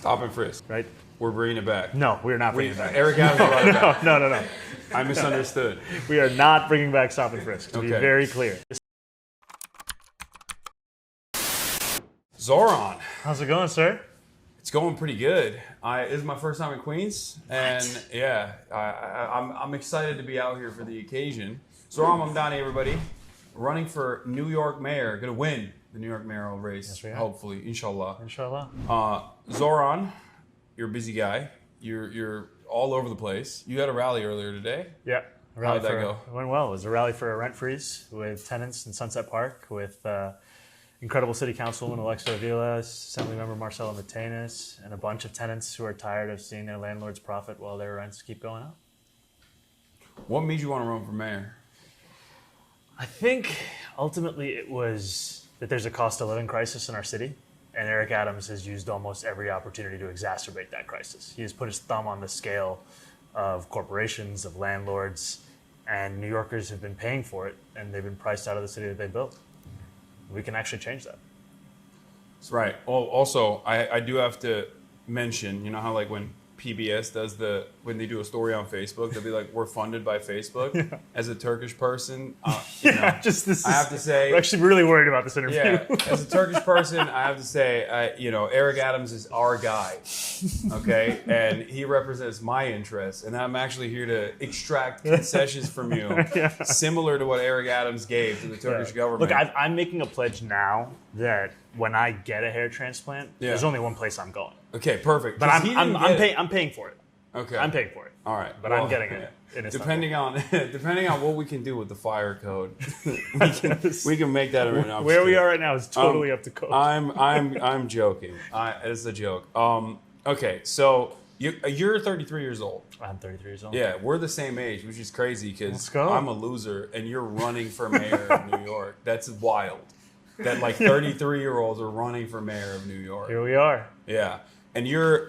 Stop and frisk. Right? We're bringing it back. No, we're not bringing it back. Eric Adams brought it back. No. I misunderstood. We are not bringing back stop and frisk, to be very clear. Zohran. How's it going, sir? It's going pretty good. This is my first time in Queens, and yeah, I'm excited to be out here for the occasion. Zohran Mamdani, everybody, running for New York mayor, gonna win the New York mayoral race, yes, we are. Hopefully, inshallah. Inshallah. Zohran, you're a busy guy. You're all over the place. You had a rally earlier today. Yeah. How'd that go? It went well. It was a rally for a rent freeze with tenants in Sunset Park, with incredible city councilwoman Alexa Aviles, Assemblymember Marcelo Matenas, and a bunch of tenants who are tired of seeing their landlords profit while their rents keep going up. What made you want to run for mayor? I think ultimately it was that there's a cost of living crisis in our city, and Eric Adams has used almost every opportunity to exacerbate that crisis. He has put his thumb on the scale of corporations, of landlords, and New Yorkers have been paying for it, and they've been priced out of the city that they built. We can actually change that. That's right. Well, also, I do have to mention, you know how like when PBS does when they do a story on Facebook, they'll be like, we're funded by Facebook. Yeah. As a Turkish person, I have to say, we're actually really worried about this interview. Yeah, as a Turkish person, I have to say, Eric Adams is our guy, okay? And he represents my interests, and I'm actually here to extract concessions from you, similar to what Eric Adams gave to the Turkish government. Look, I'm making a pledge now that when I get a hair transplant, there's only one place I'm going. Okay, perfect. But I'm paying for it. Okay. I'm paying for it. All right. But I'm getting it. Depending on what we can do with the fire code, we can make that an option. Where we are right now is totally up to code. I'm joking. It's a joke. Okay, so you're 33 years old. I'm 33 years old. Yeah, we're the same age, which is crazy because I'm a loser and you're running for mayor of New York. That's wild. That like 33-year-olds are running for mayor of New York. Here we are. Yeah. And you're,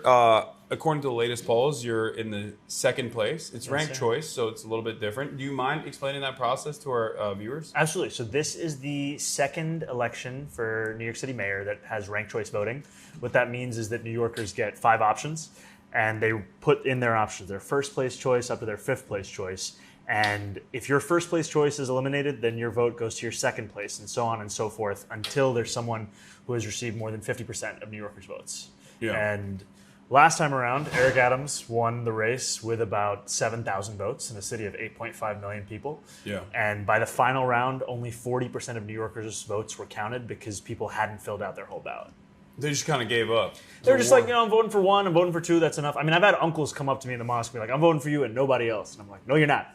according to the latest polls, you're in the second place. It's ranked choice, so it's a little bit different. Do you mind explaining that process to our viewers? Absolutely. So this is the second election for New York City mayor that has ranked choice voting. What that means is that New Yorkers get 5 options, and they put in their options, their first place choice up to their 5th place choice. And if your first place choice is eliminated, then your vote goes to your second place, and so on and so forth, until there's someone who has received more than 50% of New Yorkers' votes. Yeah. And last time around, Eric Adams won the race with about 7,000 votes in a city of 8.5 million people. Yeah. And by the final round, only 40% of New Yorkers' votes were counted because people hadn't filled out their whole ball. They just kind of gave up. They were just like, I'm voting for 1, I'm voting for 2, that's enough. I mean, I've had uncles come up to me in the mosque and be like, I'm voting for you and nobody else. And I'm like, no, you're not.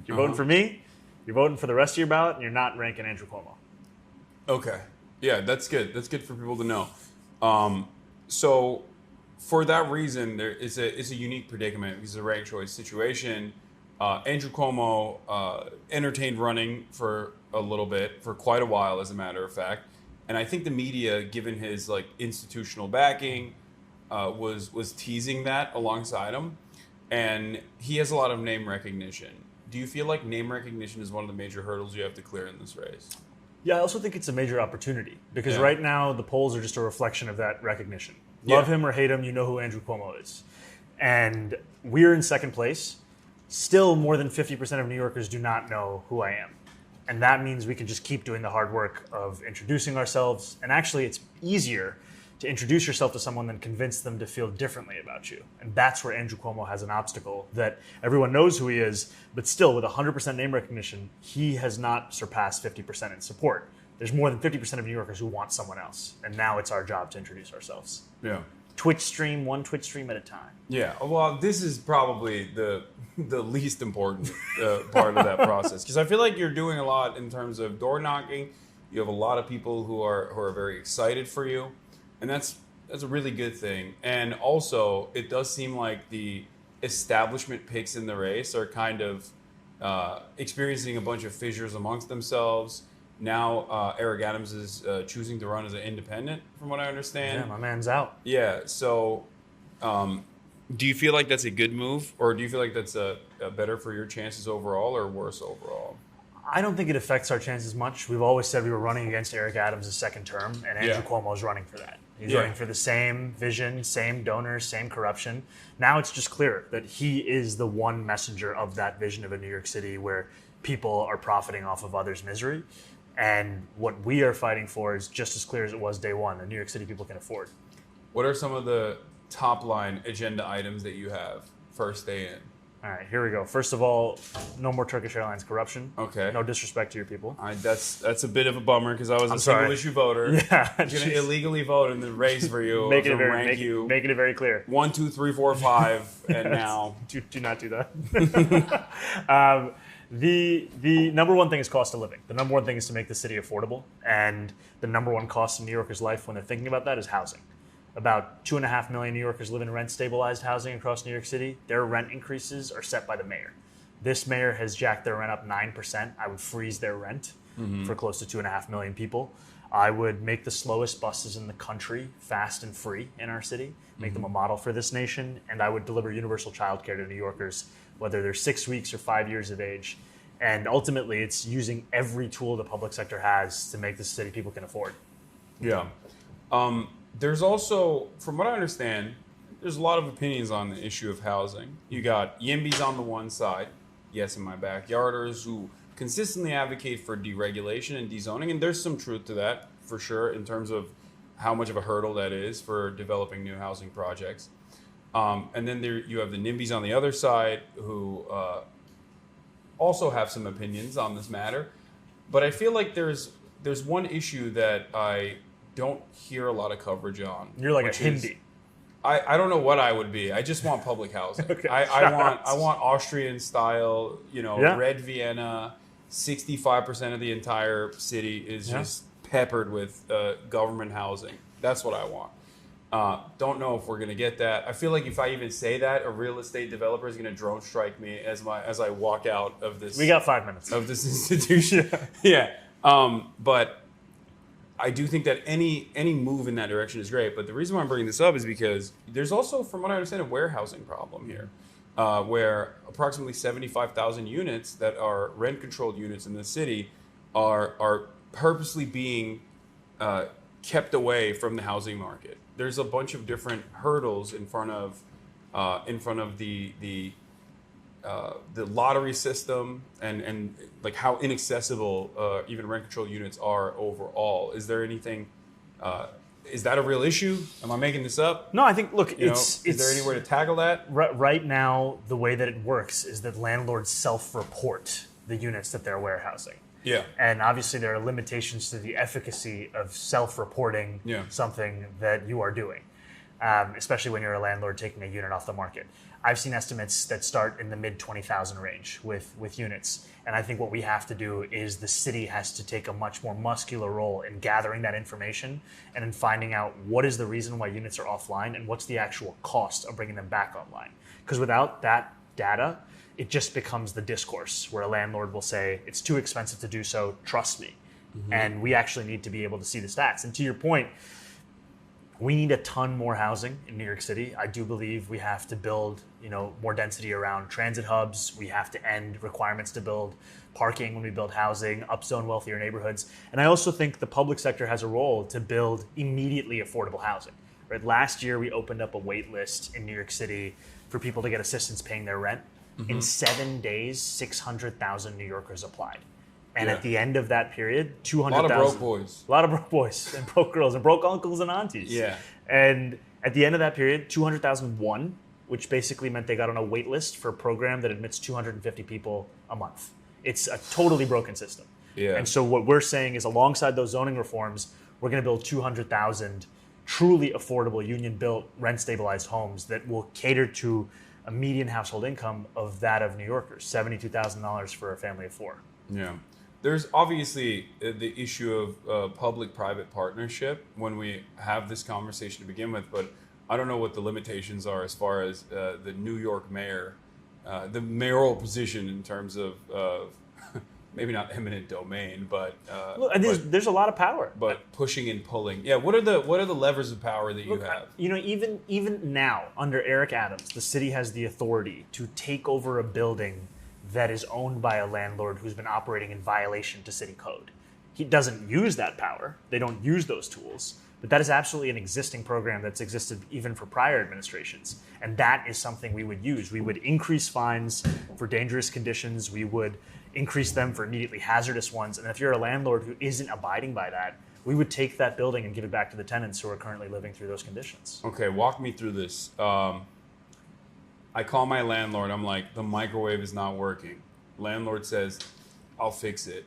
You're voting for me, you're voting for the rest of your ballot, and you're not ranking Andrew Cuomo. Okay. Yeah, that's good. That's good for people to know. So for that reason, it's a unique predicament because it's a ranked choice situation. Andrew Cuomo entertained running for a little bit, for quite a while, as a matter of fact. And I think the media, given his like institutional backing, was teasing that alongside him. And he has a lot of name recognition. Do you feel like name recognition is one of the major hurdles you have to clear in this race? Yeah, I also think it's a major opportunity because right now the polls are just a reflection of that recognition. Love him or hate him, you know who Andrew Cuomo is. And we're in second place. Still, more than 50% of New Yorkers do not know who I am. And that means we can just keep doing the hard work of introducing ourselves. And actually, it's easier to introduce yourself to someone than convince them to feel differently about you. And that's where Andrew Cuomo has an obstacle, that everyone knows who he is, but still with 100% name recognition, he has not surpassed 50% in support. There's more than 50% of New Yorkers who want someone else. And now it's our job to introduce ourselves. Yeah. One Twitch stream at a time. Yeah, well, this is probably the least important part of that process, because I feel like you're doing a lot in terms of door knocking. You have a lot of people who are very excited for you, and that's a really good thing. And also, it does seem like the establishment picks in the race are kind of experiencing a bunch of fissures amongst themselves. Now, Eric Adams is choosing to run as an independent, from what I understand. Yeah, my man's out. Yeah, so do you feel like that's a good move, or do you feel like that's a better for your chances overall or worse overall? I don't think it affects our chances much. We've always said we were running against Eric Adams' second term, and Andrew Cuomo is running for that. He's running for the same vision, same donors, same corruption. Now it's just clear that he is the one messenger of that vision of a New York City where people are profiting off of others' misery. And what we are fighting for is just as clear as it was day one, a New York City people can afford. What are some of the top line agenda items that you have first day in? All right, here we go. First of all, no more Turkish Airlines corruption. Okay. No disrespect to your people. That's a bit of a bummer because I was a sorry. single issue voter. Yeah. I'm going to illegally vote in the race for you. Making it very clear. 1, 2, 3, 4, 5, and now. Do not do that. The number one thing is cost of living. The number one thing is to make the city affordable. And the number one cost in New Yorkers' life when they're thinking about that is housing. About 2.5 million New Yorkers live in rent-stabilized housing across New York City. Their rent increases are set by the mayor. This mayor has jacked their rent up 9%. I would freeze their rent for close to 2.5 million people. I would make the slowest buses in the country fast and free in our city, make them a model for this nation, and I would deliver universal childcare to New Yorkers, whether they're 6 weeks or 5 years of age. And ultimately, it's using every tool the public sector has to make this city people can afford. Yeah. There's also, from what I understand, there's a lot of opinions on the issue of housing. You got YIMBYs on the one side, yes, in my backyarders, who consistently advocate for deregulation and dezoning, and there's some truth to that, for sure, in terms of how much of a hurdle that is for developing new housing projects. And then you have the NIMBYs on the other side, who also have some opinions on this matter. But I feel like there's one issue that I don't hear a lot of coverage on. You're like a Hindi. I don't know what I would be. I just want public housing. Okay. I want Austrian style, Red Vienna. 65% of the entire city is just peppered with government housing. That's what I want. Don't know if we're gonna get that. I feel like if I even say that, a real estate developer is gonna drone strike me as I walk out of this. We got 5 minutes of this institution. Yeah. But I do think that any move in that direction is great. But the reason why I'm bringing this up is because there's also, from what I understand, a warehousing problem here, where approximately 75,000 units that are rent-controlled units in the city are purposely being kept away from the housing market. There's a bunch of different hurdles in front of the lottery system and like how inaccessible even rent-controlled units are overall. Is there anything? Is that a real issue? Am I making this up? No, I think, look, is there any way to tackle that? Right now, the way that it works is that landlords self-report the units that they're warehousing. Yeah. And obviously there are limitations to the efficacy of self-reporting something that you are doing, especially when you're a landlord taking a unit off the market. I've seen estimates that start in the mid-20,000 range with units. And I think what we have to do is the city has to take a much more muscular role in gathering that information and in finding out what is the reason why units are offline and what's the actual cost of bringing them back online. Because without that data, it just becomes the discourse where a landlord will say, it's too expensive to do so, trust me. And we actually need to be able to see the stats. And to your point, we need a ton more housing in New York City. I do believe we have to build, more density around transit hubs. We have to end requirements to build parking when we build housing, upzone wealthier neighborhoods. And I also think the public sector has a role to build immediately affordable housing. Right? Last year, we opened up a wait list in New York City for people to get assistance paying their rent. In 7 days, 600,000 New Yorkers applied. And at the end of that period, 200,000. A lot of broke boys. A lot of broke boys and broke girls and broke uncles and aunties. Yeah. And at the end of that period, 200,000 won, which basically meant they got on a wait list for a program that admits 250 people a month. It's a totally broken system. Yeah. And so what we're saying is alongside those zoning reforms, we're going to build 200,000 truly affordable union-built rent-stabilized homes that will cater to a median household income of that of New Yorkers, $72,000 for a family of four. Yeah. There's obviously the issue of public-private partnership when we have this conversation to begin with, but I don't know what the limitations are as far as the New York mayor, the mayoral position in terms of maybe not eminent domain, but there's a lot of power. But pushing and pulling. Yeah, what are the levers of power that you have? Even now under Eric Adams, the city has the authority to take over a building that is owned by a landlord who's been operating in violation to city code. He doesn't use that power. They don't use those tools. But that is absolutely an existing program that's existed even for prior administrations. And that is something we would use. We would increase fines for dangerous conditions. We would increase them for immediately hazardous ones. And if you're a landlord who isn't abiding by that, we would take that building and give it back to the tenants who are currently living through those conditions. Okay, walk me through this. I call my landlord. I'm like, the microwave is not working. Landlord says, I'll fix it.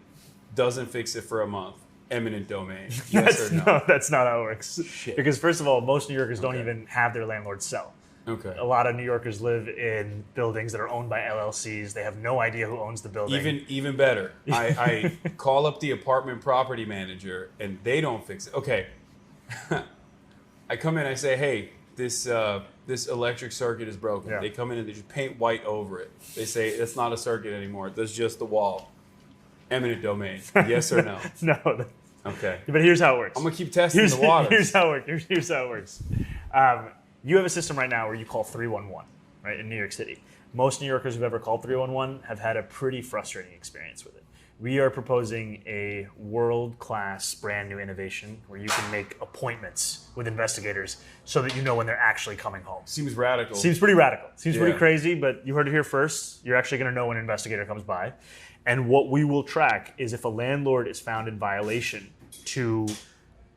Doesn't fix it for a month. Eminent domain. Yes or no? No, that's not how it works. Shit. Because first of all, most New Yorkers don't even have their landlord sell. Okay. A lot of New Yorkers live in buildings that are owned by LLCs. They have no idea who owns the building. Even better. I call up the apartment property manager and they don't fix it. Okay. I come in, I say, hey, this electric circuit is broken. Yeah. They come in and they just paint white over it. They say it's not a circuit anymore. That's just the wall. Eminent domain. Yes or no? No. Okay. But here's how it works. I'm gonna keep testing the water. Here's how it works. Here's how it works. You have a system right now where you call 311, right, in New York City. Most New Yorkers who've ever called 311 have had a pretty frustrating experience with it. We are proposing a world-class brand new innovation where you can make appointments with investigators so that you know when they're actually coming home. Seems radical. Seems pretty radical. Seems pretty Yeah. crazy, but you heard it here first. You're actually going to know when an investigator comes by. And what we will track is if a landlord is found in violation to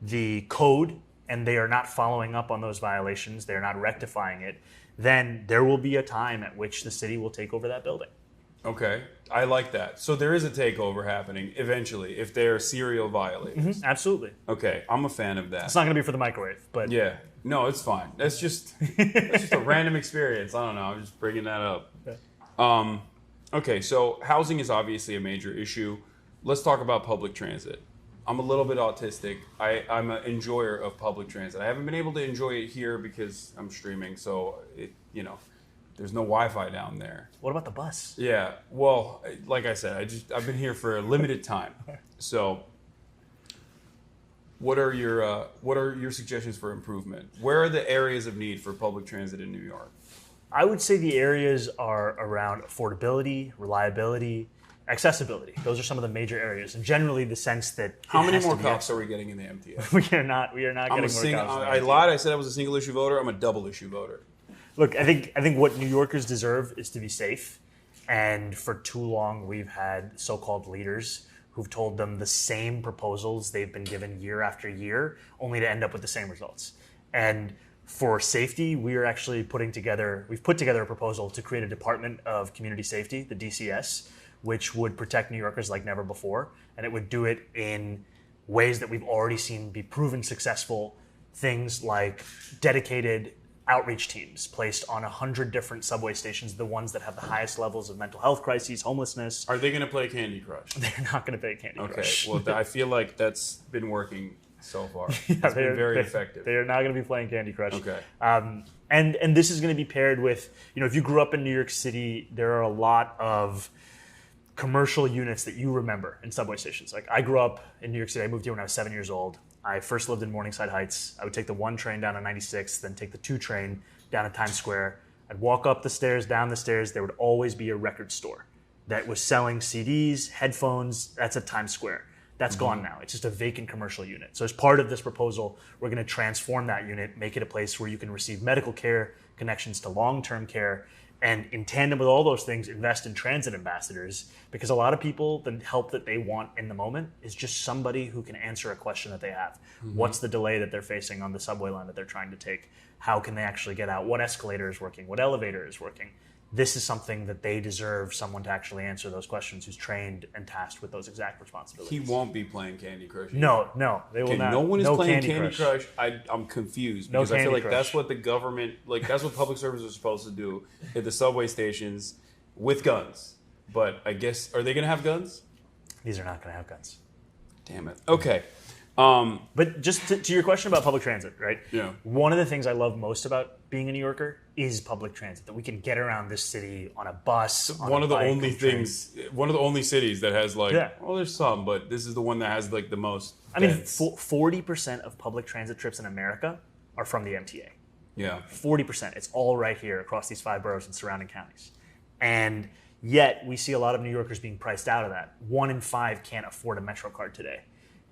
the code and they are not following up on those violations, they're not rectifying it, then there will be a time at which the city will take over that building. Okay, I like that. So there is a takeover happening eventually if they're serial violators. Absolutely. Okay, I'm a fan of that. It's not going to be for the microwave, but Yeah, no, it's fine. That's just a random experience. I don't know. I'm just bringing that up. Okay, so housing is obviously a major issue. Let's talk about public transit. I'm a little bit autistic. I'm an enjoyer of public transit. I haven't been able to enjoy it here because I'm streaming, so there's no Wi-Fi down there. what about the bus? Yeah, well, like I said, I've been here for a limited time. So, what are your suggestions for improvement? Where are the areas of need for public transit in New York? I would say the areas are around affordability, reliability, accessibility. Those are some of the major areas, and generally the sense that How many more cops are we getting in the MTA? We are not getting more cops. I lied. I said I was a single issue voter. I'm a double issue voter. Look, I think what New Yorkers deserve is to be safe, and for too long we've had so-called leaders who've told them the same proposals they've been given year after year, only to end up with the same results. And for safety, we've put together a proposal to create a Department of Community Safety, the DCS, which would protect New Yorkers like never before. And it would do it in ways that we've already seen be proven successful. Things like dedicated outreach teams placed on 100 different subway stations, the ones that have the highest levels of mental health crises, homelessness. Are they going to play Candy Crush? They're not going to play Candy Crush. Okay, well, I feel like that's been working so far. It's been very effective. They are not going to be playing Candy Crush. Okay. And this is going to be paired with, if you grew up in New York City, there are a lot of commercial units that you remember in subway stations. Like I grew up in New York City. I moved here when I was 7 years old. I first lived in Morningside Heights. I would take the 1 train down to 96th, then take the 2 train down to Times Square. I'd walk up the stairs, down the stairs. There would always be a record store that was selling CDs, headphones. That's at Times Square. That's gone now. It's just a vacant commercial unit. So as part of this proposal, we're going to transform that unit, make it a place where you can receive medical care, connections to long-term care, and in tandem with all those things, invest in transit ambassadors, because a lot of people, the help that they want in the moment is just somebody who can answer a question that they have. What's the delay that they're facing on the subway line that they're trying to take? How can they actually get out? What escalator is working? What elevator is working? This is something that they deserve someone to actually answer those questions who's trained and tasked with those exact responsibilities. He won't be playing Candy Crush. No, they will not. No one is playing Candy Crush. I'm confused No because I feel Candy like Crush. that's what the government, that's what public services are supposed to do at the subway stations with guns. But I guess, are they going to have guns? These are not going to have guns. Damn it. Okay. But just to your question about public transit, right? Yeah. One of the things I love most about being a New Yorker is public transit, that we can get around this city on a bus, on One a of the bike, only on a train. things, one of the only cities that has Yeah. well, there's some, but this is the one that has the most. I mean, dense. 40% of public transit trips in America are from the MTA. Yeah. 40%. It's all right here across these 5 boroughs and surrounding counties. And yet we see a lot of New Yorkers being priced out of that. 1 in 5 can't afford a Metro card today.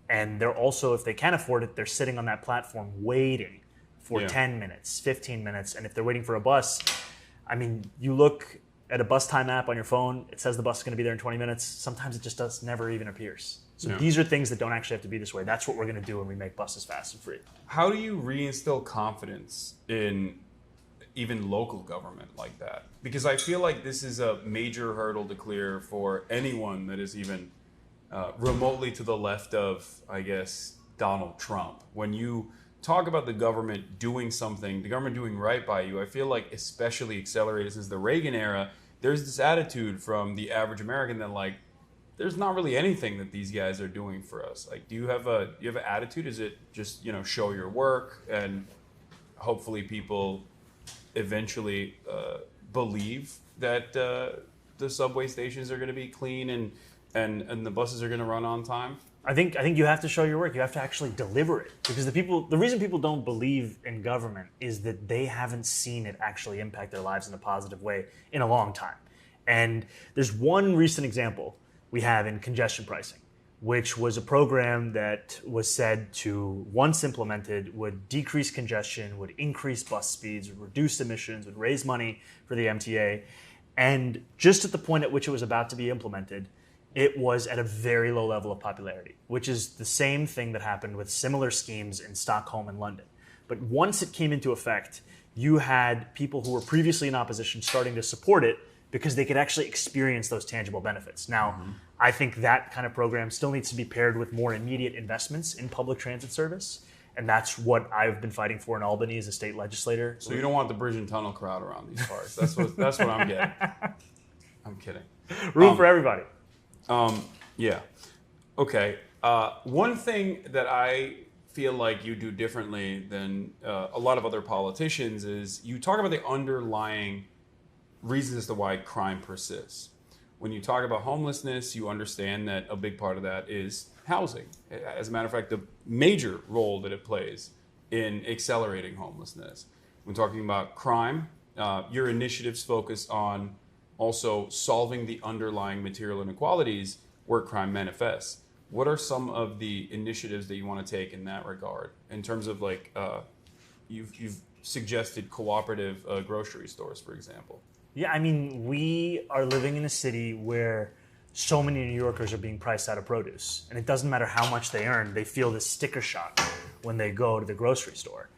And they're also, if they can afford it, they're sitting on that platform waiting for 10 minutes, 15 minutes. And if they're waiting for a bus, I mean, you look at a bus time app on your phone, it says the bus is going to be there in 20 minutes. Sometimes it just never even appears. So these are things that don't actually have to be this way. That's what we're going to do when we make buses fast and free. How do you reinstill confidence in even local government like that? Because I feel like this is a major hurdle to clear for anyone that is even remotely to the left of, I guess, Donald Trump. When you talk about the government doing something, the government doing right by you, I feel like especially accelerated since the Reagan era, there's this attitude from the average American that like, there's not really anything that these guys are doing for us. Like, do you have an attitude? Is it just, show your work and hopefully people eventually believe that the subway stations are going to be clean and the buses are going to run on time? I think you have to show your work. You have to actually deliver it, because the reason people don't believe in government is that they haven't seen it actually impact their lives in a positive way in a long time. And there's one recent example we have in congestion pricing, which was a program that was said to, once implemented, would decrease congestion, would increase bus speeds, would reduce emissions, would raise money for the MTA. And just at the point at which it was about to be implemented, it was at a very low level of popularity, which is the same thing that happened with similar schemes in Stockholm and London. But once it came into effect, you had people who were previously in opposition starting to support it because they could actually experience those tangible benefits. Now, I think that kind of program still needs to be paired with more immediate investments in public transit service. And that's what I've been fighting for in Albany as a state legislator. So you don't want the bridge and tunnel crowd around these parts. That's what I'm getting. I'm kidding. Room for everybody. Yeah. Okay. One thing that I feel like you do differently than a lot of other politicians is you talk about the underlying reasons as to why crime persists. When you talk about homelessness, you understand that a big part of that is housing. As a matter of fact, the major role that it plays in accelerating homelessness. When talking about crime, your initiatives focus on also solving the underlying material inequalities where crime manifests. What are some of the initiatives that you want to take in that regard? In terms of like, you've suggested cooperative grocery stores, for example. Yeah, I mean, we are living in a city where so many New Yorkers are being priced out of produce. And it doesn't matter how much they earn, they feel this sticker shock when they go to the grocery store.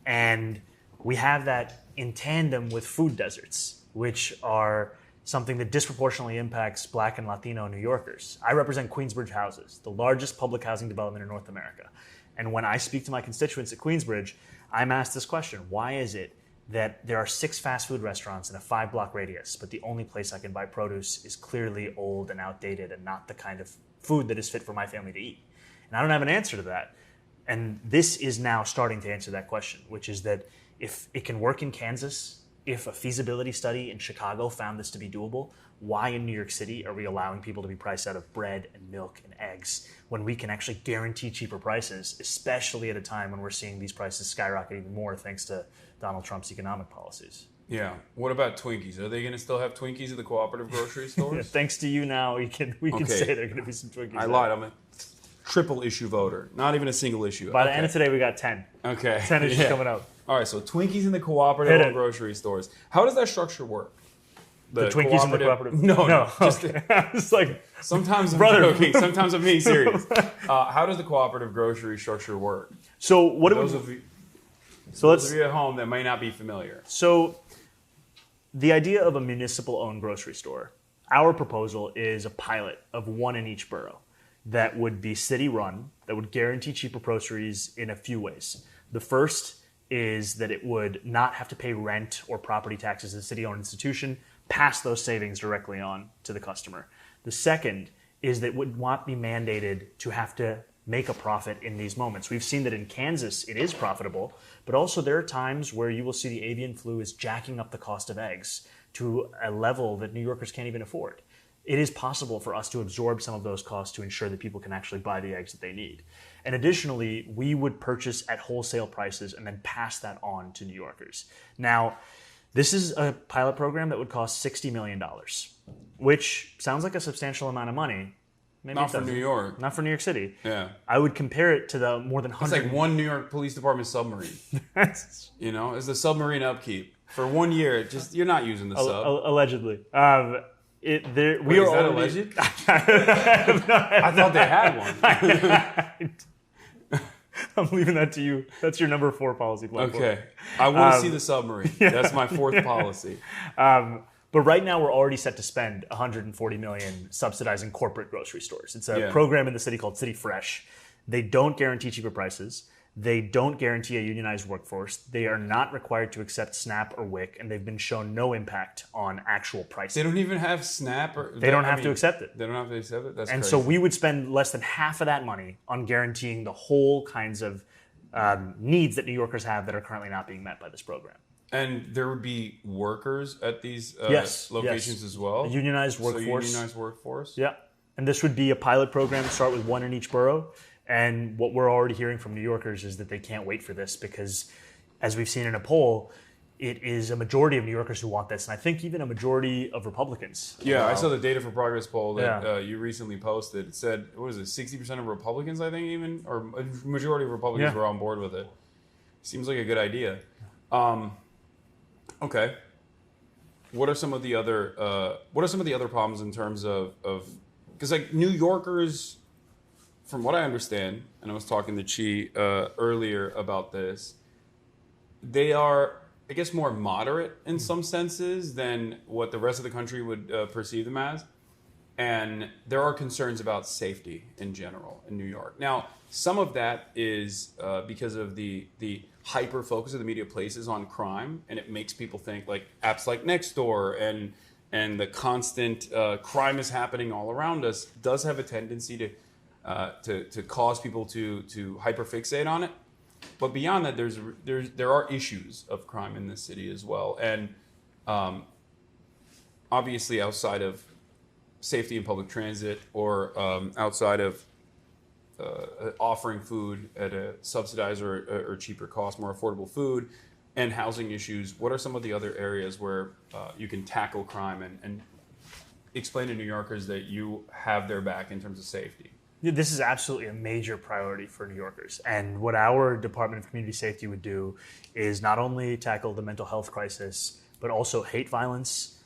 And we have that in tandem with food deserts, which are something that disproportionately impacts Black and Latino New Yorkers. I represent Queensbridge Houses, the largest public housing development in North America. And when I speak to my constituents at Queensbridge, I'm asked this question: why is it that there are 6 fast food restaurants in a 5-block radius, but the only place I can buy produce is clearly old and outdated and not the kind of food that is fit for my family to eat? And I don't have an answer to that. And this is now starting to answer that question, which is that if it can work in Kansas, if a feasibility study in Chicago found this to be doable, why in New York City are we allowing people to be priced out of bread and milk and eggs when we can actually guarantee cheaper prices, especially at a time when we're seeing these prices skyrocket even more thanks to Donald Trump's economic policies? Yeah. What about Twinkies? Are they going to still have Twinkies at the cooperative grocery stores? Yeah, thanks to you now, we can say there are going to be some Twinkies. I lied. I'm a triple issue voter. Not even a single issue. By the end of today, we got 10. Okay. 10 issues coming up. All right, so Twinkies in the cooperative grocery stores. How does that structure work? The Twinkies in the cooperative? No. Just okay. It's like, sometimes I'm joking, sometimes I'm being serious. How does the cooperative grocery structure work? So what those of you at home that may not be familiar. So the idea of a municipal-owned grocery store, our proposal is a pilot of 1 in each borough that would be city-run, that would guarantee cheaper groceries in a few ways. The first is that it would not have to pay rent or property taxes as a city-owned institution, pass those savings directly on to the customer. The second is that it would not be mandated to have to make a profit in these moments. We've seen that in Kansas it is profitable, but also there are times where you will see the avian flu is jacking up the cost of eggs to a level that New Yorkers can't even afford. It is possible for us to absorb some of those costs to ensure that people can actually buy the eggs that they need. And additionally, we would purchase at wholesale prices and then pass that on to New Yorkers. Now, this is a pilot program that would cost $60 million, which sounds like a substantial amount of money. Maybe Not it for doesn't. New York. Not for New York City. Yeah. I would compare it to the more than It's 100. like one New York Police Department submarine. You know, it's the submarine upkeep. For 1 year, just you're not using the sub. Allegedly. We Wait, are is that already, alleged? I thought they had one. I'm leaving that to you. That's your number 4 policy platform. Okay. I want to see the submarine. That's my 4th policy. But right now, we're already set to spend $140 million subsidizing corporate grocery stores. It's a Yeah. program in the city called City Fresh. They don't guarantee cheaper prices. They don't guarantee a unionized workforce. They are not required to accept SNAP or WIC, and they've been shown no impact on actual pricing. They don't even have SNAP. They don't have to accept it. They don't have to accept it? That's And crazy. so we would spend less than half of that money on guaranteeing the whole kinds of needs that New Yorkers have that are currently not being met by this program. And there would be workers at these locations as well? A unionized workforce. So unionized workforce? Yeah. And this would be a pilot program to start with 1 in each borough. And what we're already hearing from New Yorkers is that they can't wait for this because, as we've seen in a poll, it is a majority of New Yorkers who want this. And I think even a majority of Republicans. Yeah, I saw the Data for Progress poll that Yeah. you recently posted. It said, what was it, 60% of Republicans, I think even? Or a majority of Republicans were on board with it. Seems like a good idea. Okay. What are some of the other problems in terms of because like New Yorkers, from what I understand, and I was talking to Chi earlier about this, they are, I guess, more moderate in some senses than what the rest of the country would perceive them as. And there are concerns about safety in general in New York. Now, some of that is because of the hyper focus of the media places on crime, and it makes people think like apps like Nextdoor and the constant crime is happening all around us does have a tendency to cause people to hyperfixate on it. But beyond that, there are issues of crime in this city as well, and obviously outside of safety in public transit or outside of offering food at a subsidized or cheaper cost, more affordable food, and housing issues. What are some of the other areas where you can tackle crime and explain to New Yorkers that you have their back in terms of safety? This is absolutely a major priority for New Yorkers. And what our Department of Community Safety would do is not only tackle the mental health crisis, but also hate violence,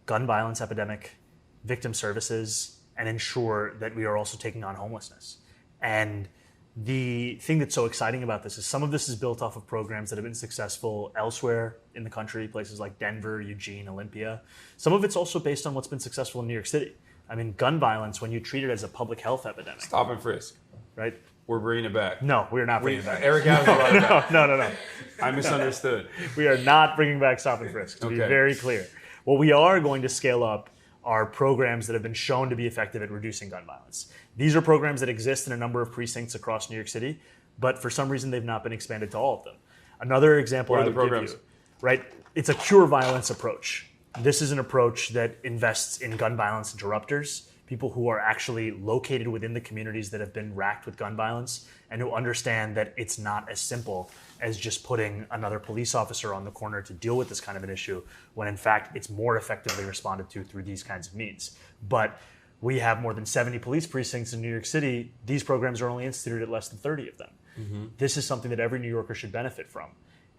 gun violence epidemic, victim services, and ensure that we are also taking on homelessness. And the thing that's so exciting about this is some of this is built off of programs that have been successful elsewhere in the country, places like Denver, Eugene, Olympia. Some of it's also based on what's been successful in New York City. I mean, gun violence, when you treat it as a public health epidemic. Stop and frisk. Right? We're bringing it back. No, we're not bringing it back. Eric Adams brought it back. No. I misunderstood. We are not bringing back stop and frisk, to be very clear. What we are going to scale up are programs that have been shown to be effective at reducing gun violence. These are programs that exist in a number of precincts across New York City, but for some reason they've not been expanded to all of them. Another example What are I the would programs? give you, right? It's a cure violence approach. This is an approach that invests in gun violence interrupters, people who are actually located within the communities that have been racked with gun violence and who understand that it's not as simple as just putting another police officer on the corner to deal with this kind of an issue, when in fact it's more effectively responded to through these kinds of means. But we have more than 70 police precincts in New York City. These programs are only instituted at less than 30 of them. Mm-hmm. This is something that every New Yorker should benefit from.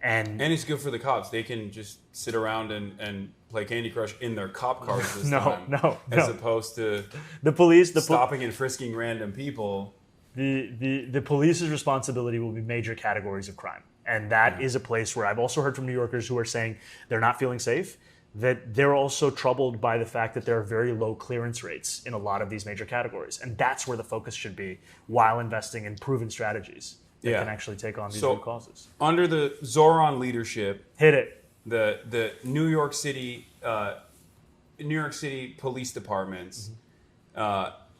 And it's good for the cops. They can just sit around and play Candy Crush in their cop cars this time. No. As opposed to the police, stopping and frisking random people. The police's responsibility will be major categories of crime. And that is a place where I've also heard from New Yorkers who are saying they're not feeling safe, that they're also troubled by the fact that there are very low clearance rates in a lot of these major categories. And that's where the focus should be while investing in proven strategies that can actually take on these root causes. Under the Zohran leadership, hit it. The New York City police departments,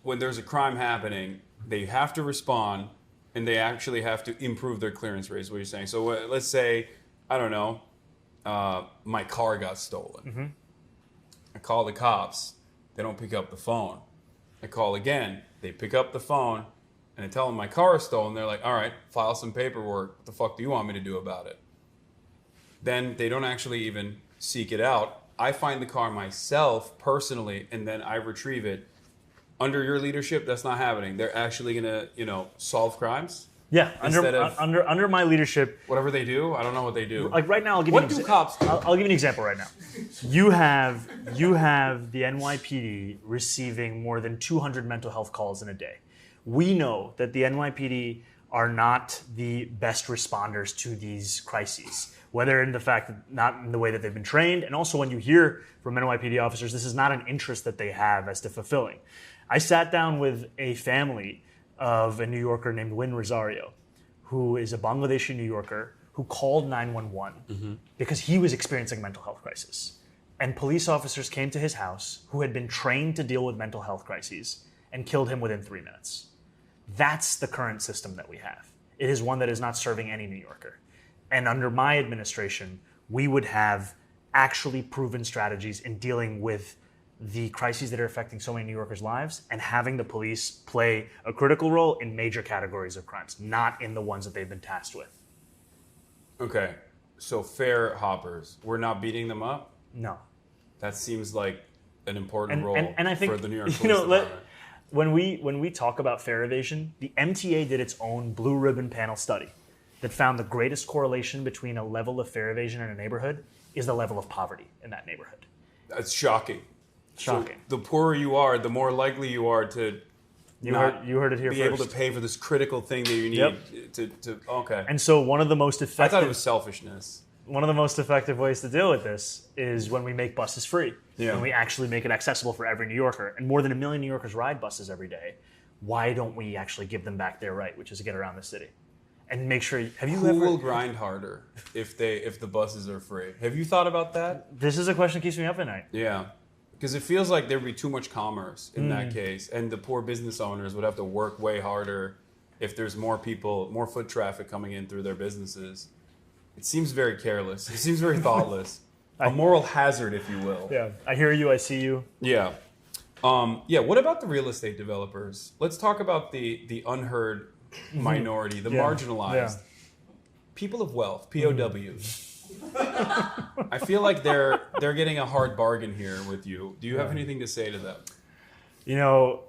when there's a crime happening, they have to respond, and they actually have to improve their clearance rates. What you're saying? So let's say, I don't know, my car got stolen. Mm-hmm. I call the cops. They don't pick up the phone. I call again. They pick up the phone. And I tell them my car is stolen. They're like, all right, file some paperwork. What the fuck do you want me to do about it? Then they don't actually even seek it out. I find the car myself personally, and then I retrieve it under your leadership, that's not happening. They're actually gonna, solve crimes. Yeah, Instead of under my leadership, whatever they do. I don't know what they do. like right now, I'll give What you do cops do? I'll give you an example right now. You have the NYPD receiving more than 200 mental health calls in a day. We know that the NYPD are not the best responders to these crises, whether in the fact that not in the way that they've been trained, and also when you hear from NYPD officers, this is not an interest that they have as to fulfilling. I sat down with a family of a New Yorker named Win Rosario, who is a Bangladeshi New Yorker who called 911 because he was experiencing a mental health crisis. And police officers came to his house who had been trained to deal with mental health crises and killed him within 3 minutes. That's the current system that we have. It is one that is not serving any New Yorker. And under my administration, we would have actually proven strategies in dealing with the crises that are affecting so many New Yorkers' lives and having the police play a critical role in major categories of crimes, not in the ones that they've been tasked with. Okay, so fair hoppers, we're not beating them up? No. That seems like an important role and I think, for the New York Police Department. When we talk about fare evasion, the MTA did its own blue ribbon panel study that found the greatest correlation between a level of fare evasion in a neighborhood is the level of poverty in that neighborhood. That's shocking. Shocking. So the poorer you are, the more likely you are to you heard it here be first. able to pay for this critical thing that you need to okay. And so one of the most effective I thought it was selfishness. One of the most effective ways to deal with this is when we make buses free. Yeah. When we actually make it accessible for every New Yorker. And more than 1 million New Yorkers ride buses every day. Why don't we actually give them back their right, which is to get around the city? And make sure Who will grind harder if the buses are free? Have you thought about that? This is a question that keeps me up at night. Yeah. Because it feels like there'd be too much commerce in that case, and the poor business owners would have to work way harder if there's more people, more foot traffic coming in through their businesses. It seems very careless. It seems very thoughtless. A moral hazard, if you will. Yeah, I hear you, I see you. Yeah. What about the real estate developers? Let's talk about the unheard minority, the marginalized. People of wealth, POWs. I feel like they're getting a hard bargain here with you. Do you have anything to say to them? You know,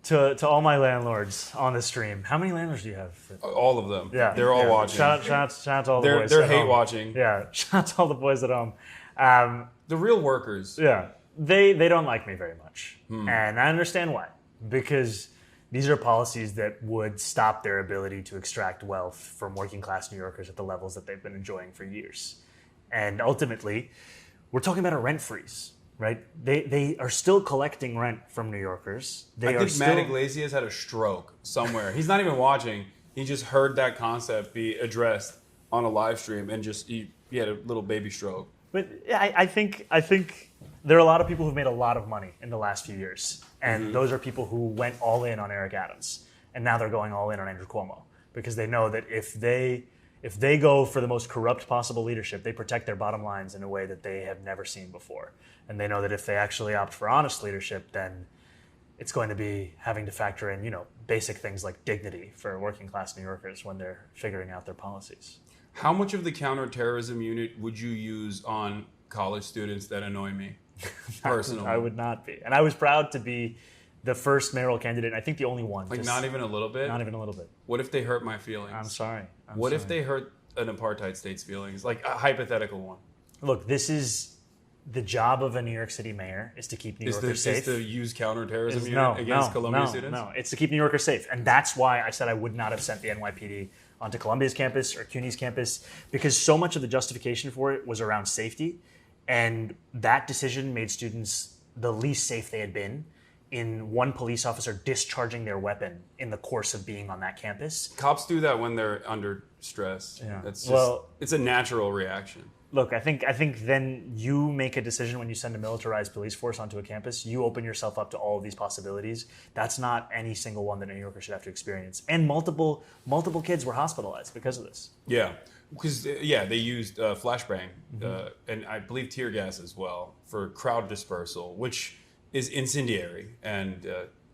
to all my landlords on the stream, how many landlords do you have? All of them. Yeah, They're all watching. Shout out to all the boys. They're at hate home. watching. Yeah, shout out to all the boys at home. The real workers. Yeah, they don't like me very much, and I understand why. Because these are policies that would stop their ability to extract wealth from working class New Yorkers at the levels that they've been enjoying for years. And ultimately, we're talking about a rent freeze, right? They are still collecting rent from New Yorkers. I think Matt Iglesias had a stroke somewhere. He's not even watching. He just heard that concept be addressed on a live stream and just he had a little baby stroke. But I think there are a lot of people who've made a lot of money in the last few years. And those are people who went all in on Eric Adams. And now they're going all in on Andrew Cuomo. Because they know that if they go for the most corrupt possible leadership, they protect their bottom lines in a way that they have never seen before. And they know that if they actually opt for honest leadership, then it's going to be having to factor in, basic things like dignity for working class New Yorkers when they're figuring out their policies. How much of the counterterrorism unit would you use on college students that annoy me? Personally. I would not be. And I was proud to be the first mayoral candidate, and I think the only one. Like not even a little bit? Not even a little bit. What if they hurt my feelings? I'm sorry. What if they hurt an apartheid state's feelings? Like a hypothetical one. Look, this is the job of a New York City mayor is to keep New Yorkers safe. Is to use counterterrorism unit against Columbia students? No, it's to keep New Yorkers safe. And that's why I said I would not have sent the NYPD onto Columbia's campus or CUNY's campus, because so much of the justification for it was around safety. And that decision made students the least safe they had been in one police officer discharging their weapon in the course of being on that campus. Cops do that when they're under stress. Yeah. That's just, it's a natural reaction. Look, I think then you make a decision when you send a militarized police force onto a campus. You open yourself up to all of these possibilities. That's not any single one that a New Yorker should have to experience. And multiple kids were hospitalized because of this. Yeah, because they used flashbang and I believe tear gas as well for crowd dispersal, which is incendiary and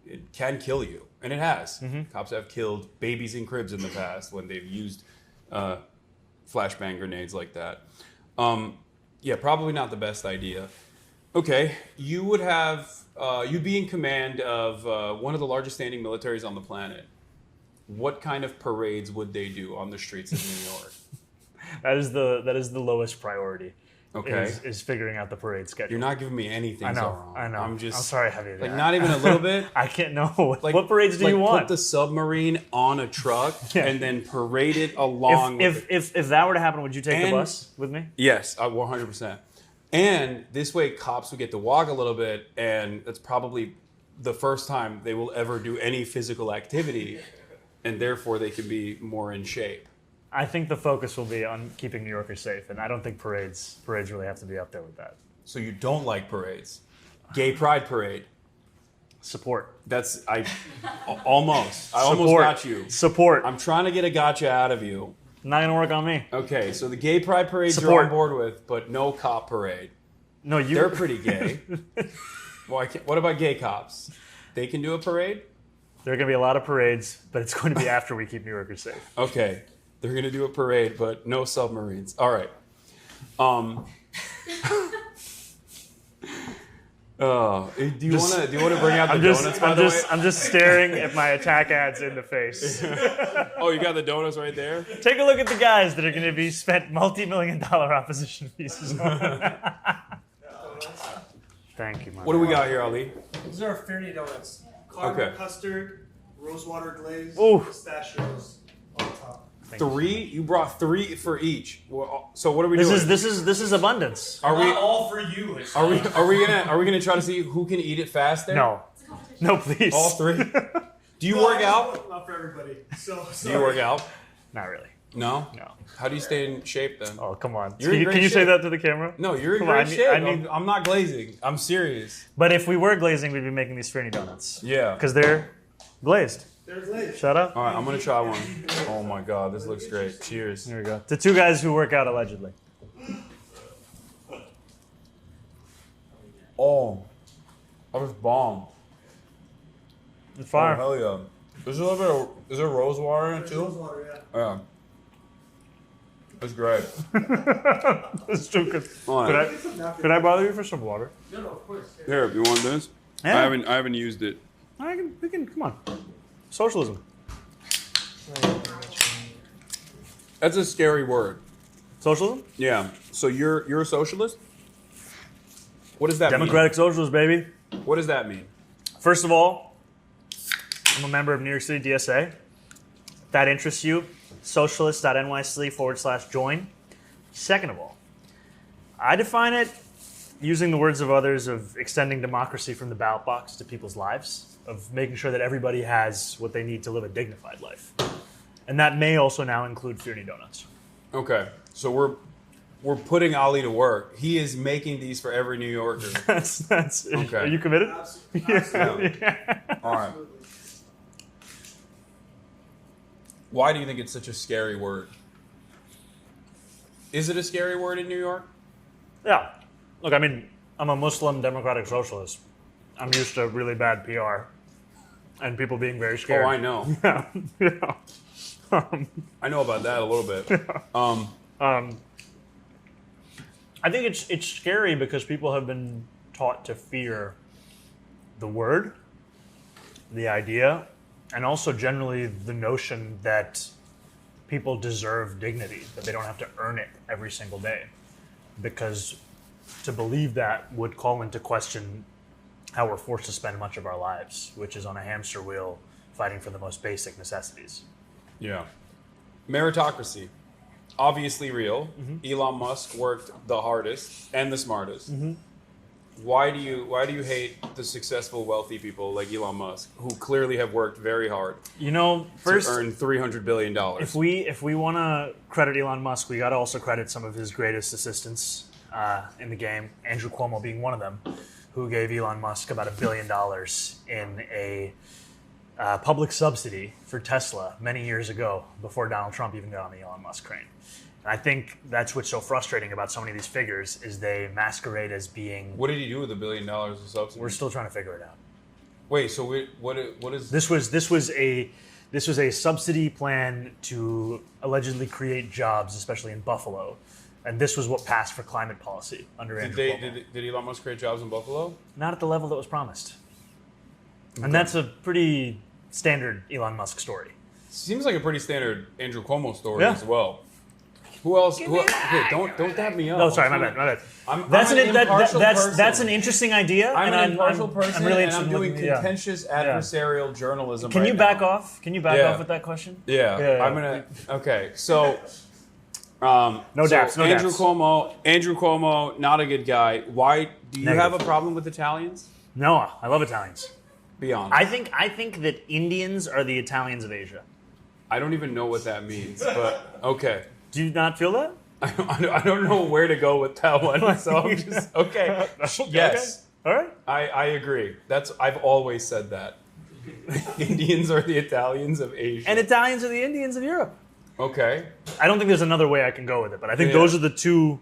it can kill you, and it has. Cops have killed babies in cribs in the past when they've used flashbang grenades like that. Probably not the best idea. Okay, you would have you'd be in command of one of the largest standing militaries on the planet. What kind of parades would they do on the streets of New York? That is the lowest priority. Okay. Is figuring out the parade schedule. You're not giving me anything, I know. Zohran. I know. I'm sorry, Javier. like not even a little bit. I can't know. Like, what parades do you want? Put the submarine on a truck Yeah. and then parade it along. If that were to happen, would you take the And- bus with me? Yes, 100%. And this way, cops would get to walk a little bit, and that's probably the first time they will ever do any physical activity, and therefore they can be more in shape. I think the focus will be on keeping New Yorkers safe, and I don't think parades really have to be up there with that. So you don't like parades? Gay Pride Parade. Support. That's almost. I almost Support. got you. Support. I'm trying to get a gotcha out of you. Not gonna work on me. Okay, so the Gay Pride Parade you're Support. on board with, but no cop parade. No, you. They're pretty gay. Well, what about gay cops? They can do a parade? There are gonna be a lot of parades, but it's going to be after we keep New Yorkers safe. Okay, they're gonna do a parade, but no submarines. All right. Do you want to bring out the donuts? By the way, I'm just staring at my attack ads in the face. oh, you got the donuts right there. Take a look at the guys that are going to be spent multi-million-dollar opposition pieces on. Thank you, man. What do we got here, Ali? These are Fernie donuts. Caramel Okay. custard, rosewater glaze, Ooh. pistachios on top. Three? You brought three for each. Well, so what are we This doing? is abundance. Are we? Not all for you. Are we gonna try to see who can eat it faster? No, no, please. All three. Do you work out? Not for everybody. So Do you work out? Not really. No. No. How do you stay in shape then? Oh, come on. You're in great Can you say shape. that to the camera? No, you're in Come great on, shape. I'm not glazing. I'm serious. But if we were glazing, we'd be making these Fernie donuts. Yeah. Because they're glazed. there's glaze. Shut up. All right, I'm gonna try one. Oh my god, this looks great. Cheers. Here we go. The two guys who work out allegedly. Oh, that was bomb. It's Oh, fire. hell yeah. There's a little bit of, is there rose water in it too? Rosewater, yeah. Yeah. That's great. That's too good. All Could right. could I bother you for some water? No, of course. Yeah. Here, you want this? Yeah. I haven't used it. We can, come on. Socialism. That's a scary word. Socialism? Yeah. So you're a socialist? What does that Democratic socialist, baby. mean? What does that mean? First of all, I'm a member of New York City DSA. If that interests you, socialist.nyc/join. Second of all, I define it using the words of others of extending democracy from the ballot box to people's lives, of making sure that everybody has what they need to live a dignified life. And that may also now include Fernie donuts. Okay. So we're putting Ali to work. He is making these for every New Yorker. That's Okay. Are you committed? Absolutely. All right. Why do you think it's such a scary word? Is it a scary word in New York? Yeah. Look, I mean, I'm a Muslim democratic socialist. I'm used to really bad PR and people being very scared. Oh, I know. Yeah. Yeah. I know about that a little bit. I think it's scary because people have been taught to fear the word, the idea, and also generally the notion that people deserve dignity, that they don't have to earn it every single day. Because to believe that would call into question how we're forced to spend much of our lives, which is on a hamster wheel fighting for the most basic necessities. Yeah. Meritocracy. Obviously real. Mm-hmm. Elon Musk worked the hardest and the smartest. Mm-hmm. Why do you hate the successful, wealthy people like Elon Musk, who clearly have worked very hard You know, first, to earn $300 billion? if we want to credit Elon Musk, we got to also credit some of his greatest assistants in the game, Andrew Cuomo being one of them, who gave Elon Musk about $1 billion in a public subsidy for Tesla many years ago, before Donald Trump even got on the Elon Musk train. And I think that's what's so frustrating about so many of these figures is they masquerade as being. What did he do with $1 billion of subsidy? We're still trying to figure it out. Wait, so what is This was a subsidy plan to allegedly create jobs, especially in Buffalo, And this was what passed for climate policy under Andrew Cuomo. Did Elon Musk create jobs in Buffalo? Not at the level that was promised. And that's a pretty standard Elon Musk story. Seems like a pretty standard Andrew Cuomo story Yeah. as well. Who else? Okay, don't dab me up. Oh, sorry, my bad. I'm That's an impartial person. that's an interesting idea. I'm and an impartial person, I'm really and I'm interested doing in looking- contentious adversarial journalism. Can right you now. back off? Can you back Yeah. off with that question? Yeah, Yeah. I'm gonna. Okay, so. No daps, no Andrew daps. Andrew Cuomo, not a good guy. Why do you Negative. have a problem with Italians? No, I love Italians. Be honest. I think that Indians are the Italians of Asia. I don't even know what that means, but okay. Do you not feel that? I don't know where to go with that one, so I'm just okay. Yes, All right. I agree. I've always said that. Indians are the Italians of Asia. And Italians are the Indians of Europe. Okay. I don't think there's another way I can go with it, but I think Yeah. those are the two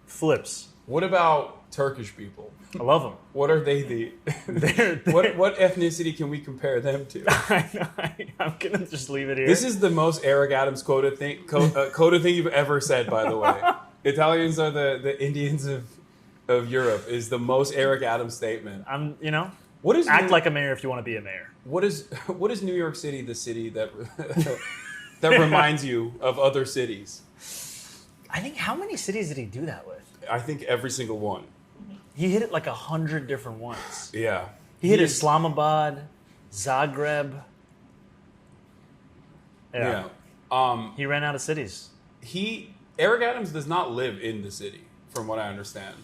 flips. What about Turkish people? I love them. What are they? They're- What ethnicity can we compare them to? I'm gonna just leave it here. This is the most Eric Adams quoted thing you've ever said, by the way. Italians are the Indians of Europe is the most Eric Adams statement. What is act like a mayor if you want to be a mayor. What is New York City the city that that reminds you of other cities? I think how many cities did he do that with? I think every single one. He hit it like 100 different ones. Yeah. He hit Islamabad, Zagreb. Yeah. He ran out of cities. Eric Adams does not live in the city, from what I understand.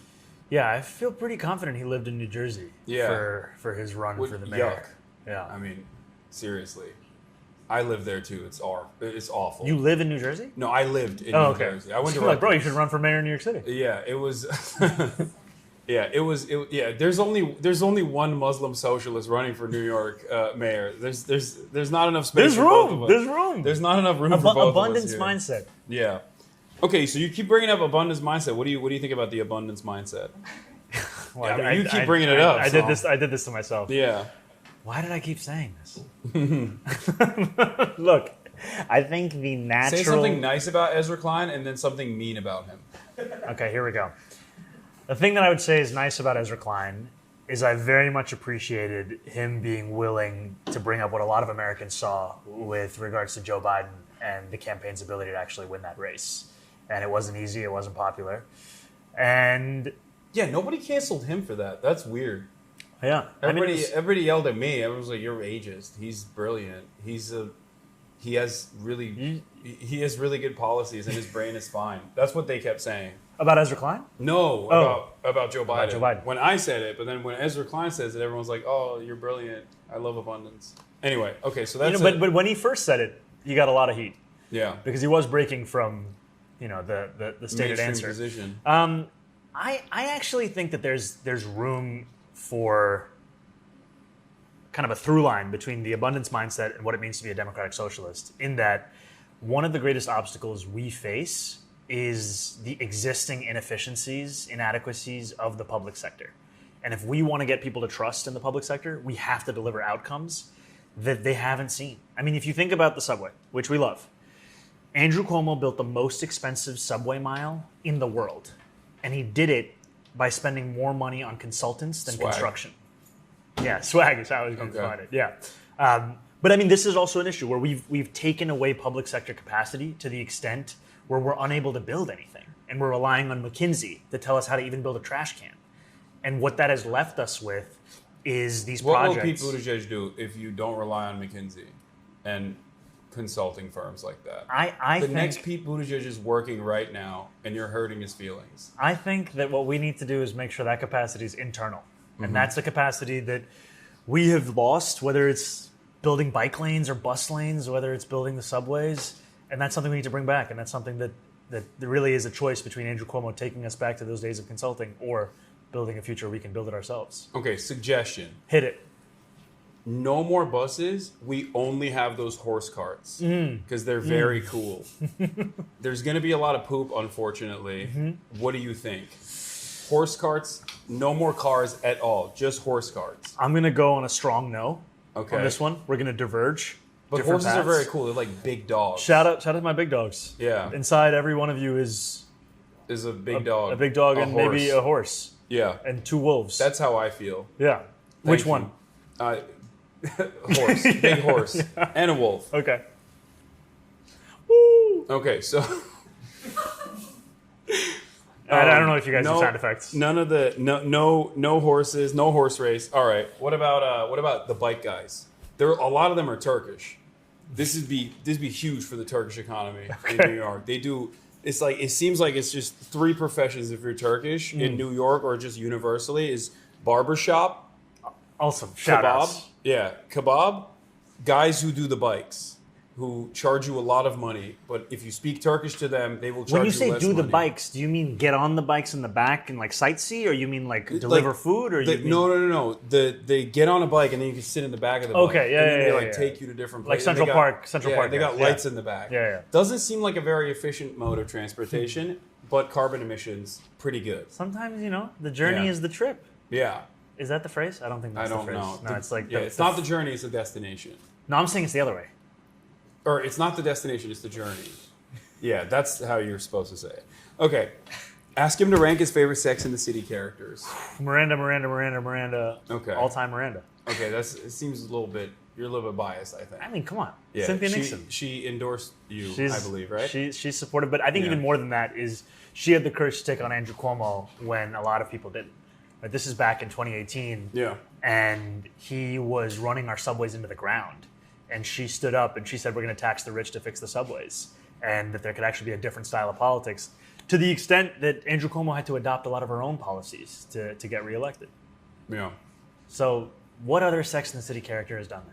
Yeah, I feel pretty confident he lived in New Jersey for his run for the mayor. Yuck. Yeah. I mean, seriously. I live there too. It's awful. You live in New Jersey? No, I lived in New Jersey. I went to like, bro, you should run for mayor in New York City. Yeah, it was. There's only one Muslim socialist running for New York mayor. There's not enough space. There's for both room. of us. There's room. There's not enough room for both abundance of us here. mindset. Yeah. Okay, so you keep bringing up abundance mindset. What do you think about the abundance mindset? Well, Yeah, you keep bringing it up. I did this to myself. Yeah. Why did I keep saying this? Look, I think the natural. Say something nice about Ezra Klein and then something mean about him. Okay, here we go. The thing that I would say is nice about Ezra Klein is I very much appreciated him being willing to bring up what a lot of Americans saw with regards to Joe Biden and the campaign's ability to actually win that race. And it wasn't easy, it wasn't popular. And yeah, nobody canceled him for that. That's weird. Yeah. Everybody yelled at me. Everyone was like, "You're ageist." He's brilliant. He has really good policies and his brain is fine. That's what they kept saying. About Ezra Klein? No, about Joe Biden. About Joe Biden. When I said it, but then when Ezra Klein says it, everyone's like, "Oh, you're brilliant. I love abundance." Anyway, okay, so that's but when he first said it, he got a lot of heat. Yeah. Because he was breaking from, the stated mainstream answer. position. I actually think that there's room for kind of a through line between the abundance mindset and what it means to be a democratic socialist, in that one of the greatest obstacles we face is the existing inefficiencies, inadequacies of the public sector. And if we want to get people to trust in the public sector, we have to deliver outcomes that they haven't seen. I mean, if you think about the subway, which we love, Andrew Cuomo built the most expensive subway mile in the world. And he did it by spending more money on consultants than construction. Yeah, swag is how I was going to define it. Yeah. But I mean, this is also an issue where we've taken away public sector capacity to the extent where we're unable to build anything. And we're relying on McKinsey to tell us how to even build a trash can. And what that has left us with is these projects. What will Pete Buttigieg do if you don't rely on McKinsey and consulting firms like that? I think next Pete Buttigieg is working right now, and you're hurting his feelings. I think that what we need to do is make sure that capacity is internal. And that's the capacity that we have lost, whether it's building bike lanes or bus lanes, whether it's building the subways. And that's something we need to bring back. And that's something that there really is a choice between Andrew Cuomo taking us back to those days of consulting or building a future where we can build it ourselves. Okay, suggestion. Hit it. No more buses. We only have those horse carts because they're very cool. There's going to be a lot of poop, unfortunately. What do you think? Horse carts, no more cars at all, just horse carts. I'm going to go on a strong no on this one. We're going to diverge. But horses are very cool. They're like big dogs. Shout out to my big dogs. Yeah. Inside every one of you is is a big dog. A big dog A and horse. maybe a horse Yeah, and 2 wolves. that's how I feel. yeah. Which you. one? Horse, big horse, and a wolf. Okay. Woo! Okay, so I don't know if you guys no, do sound effects. None of the no horses, no horse race. All right, what about the bike guys? A lot of them are Turkish. This would be huge for the Turkish economy in New York. They do. It's like it seems like it's just 3 professions if you're Turkish in New York or just universally is barbershop, Awesome. Shout kebab, outs. yeah, kebab, guys who do the bikes, who charge you a lot of money, but if you speak Turkish to them, they will charge you When you say less do the money. bikes, do you mean get on the bikes in the back and like sightsee, or you mean like deliver food, or you mean No. They get on a bike and then you can sit in the back of the Okay, bike. yeah, and then yeah, they yeah, like yeah. take you to different Like places. Central Park, They got yeah. lights in the back. Yeah, yeah. Doesn't seem like a very efficient mode of transportation, but carbon emissions pretty good. sometimes the journey Yeah. is the trip? Yeah, Is that the phrase? I don't think I that's don't the phrase. know. No, it's like it's not the journey; it's the destination. No, I'm saying it's the other way. Or it's not the destination; it's the journey. Yeah, that's how you're supposed to say it. Okay, ask him to rank his favorite Sex and the City characters. Miranda. Okay. All time Miranda. Okay, it seems a little bit. You're a little bit biased, I think. I mean, come on. Yeah, Cynthia Nixon. She endorsed you, I believe, right? She's supportive, but I think Yeah. even more than that is she had the courage to take on Andrew Cuomo when a lot of people didn't. Right, this is back in 2018. Yeah. And he was running our subways into the ground. And she stood up and she said, we're going to tax the rich to fix the subways. And that there could actually be a different style of politics, to the extent that Andrew Cuomo had to adopt a lot of her own policies to get reelected. Yeah. So what other Sex and the City character has done that?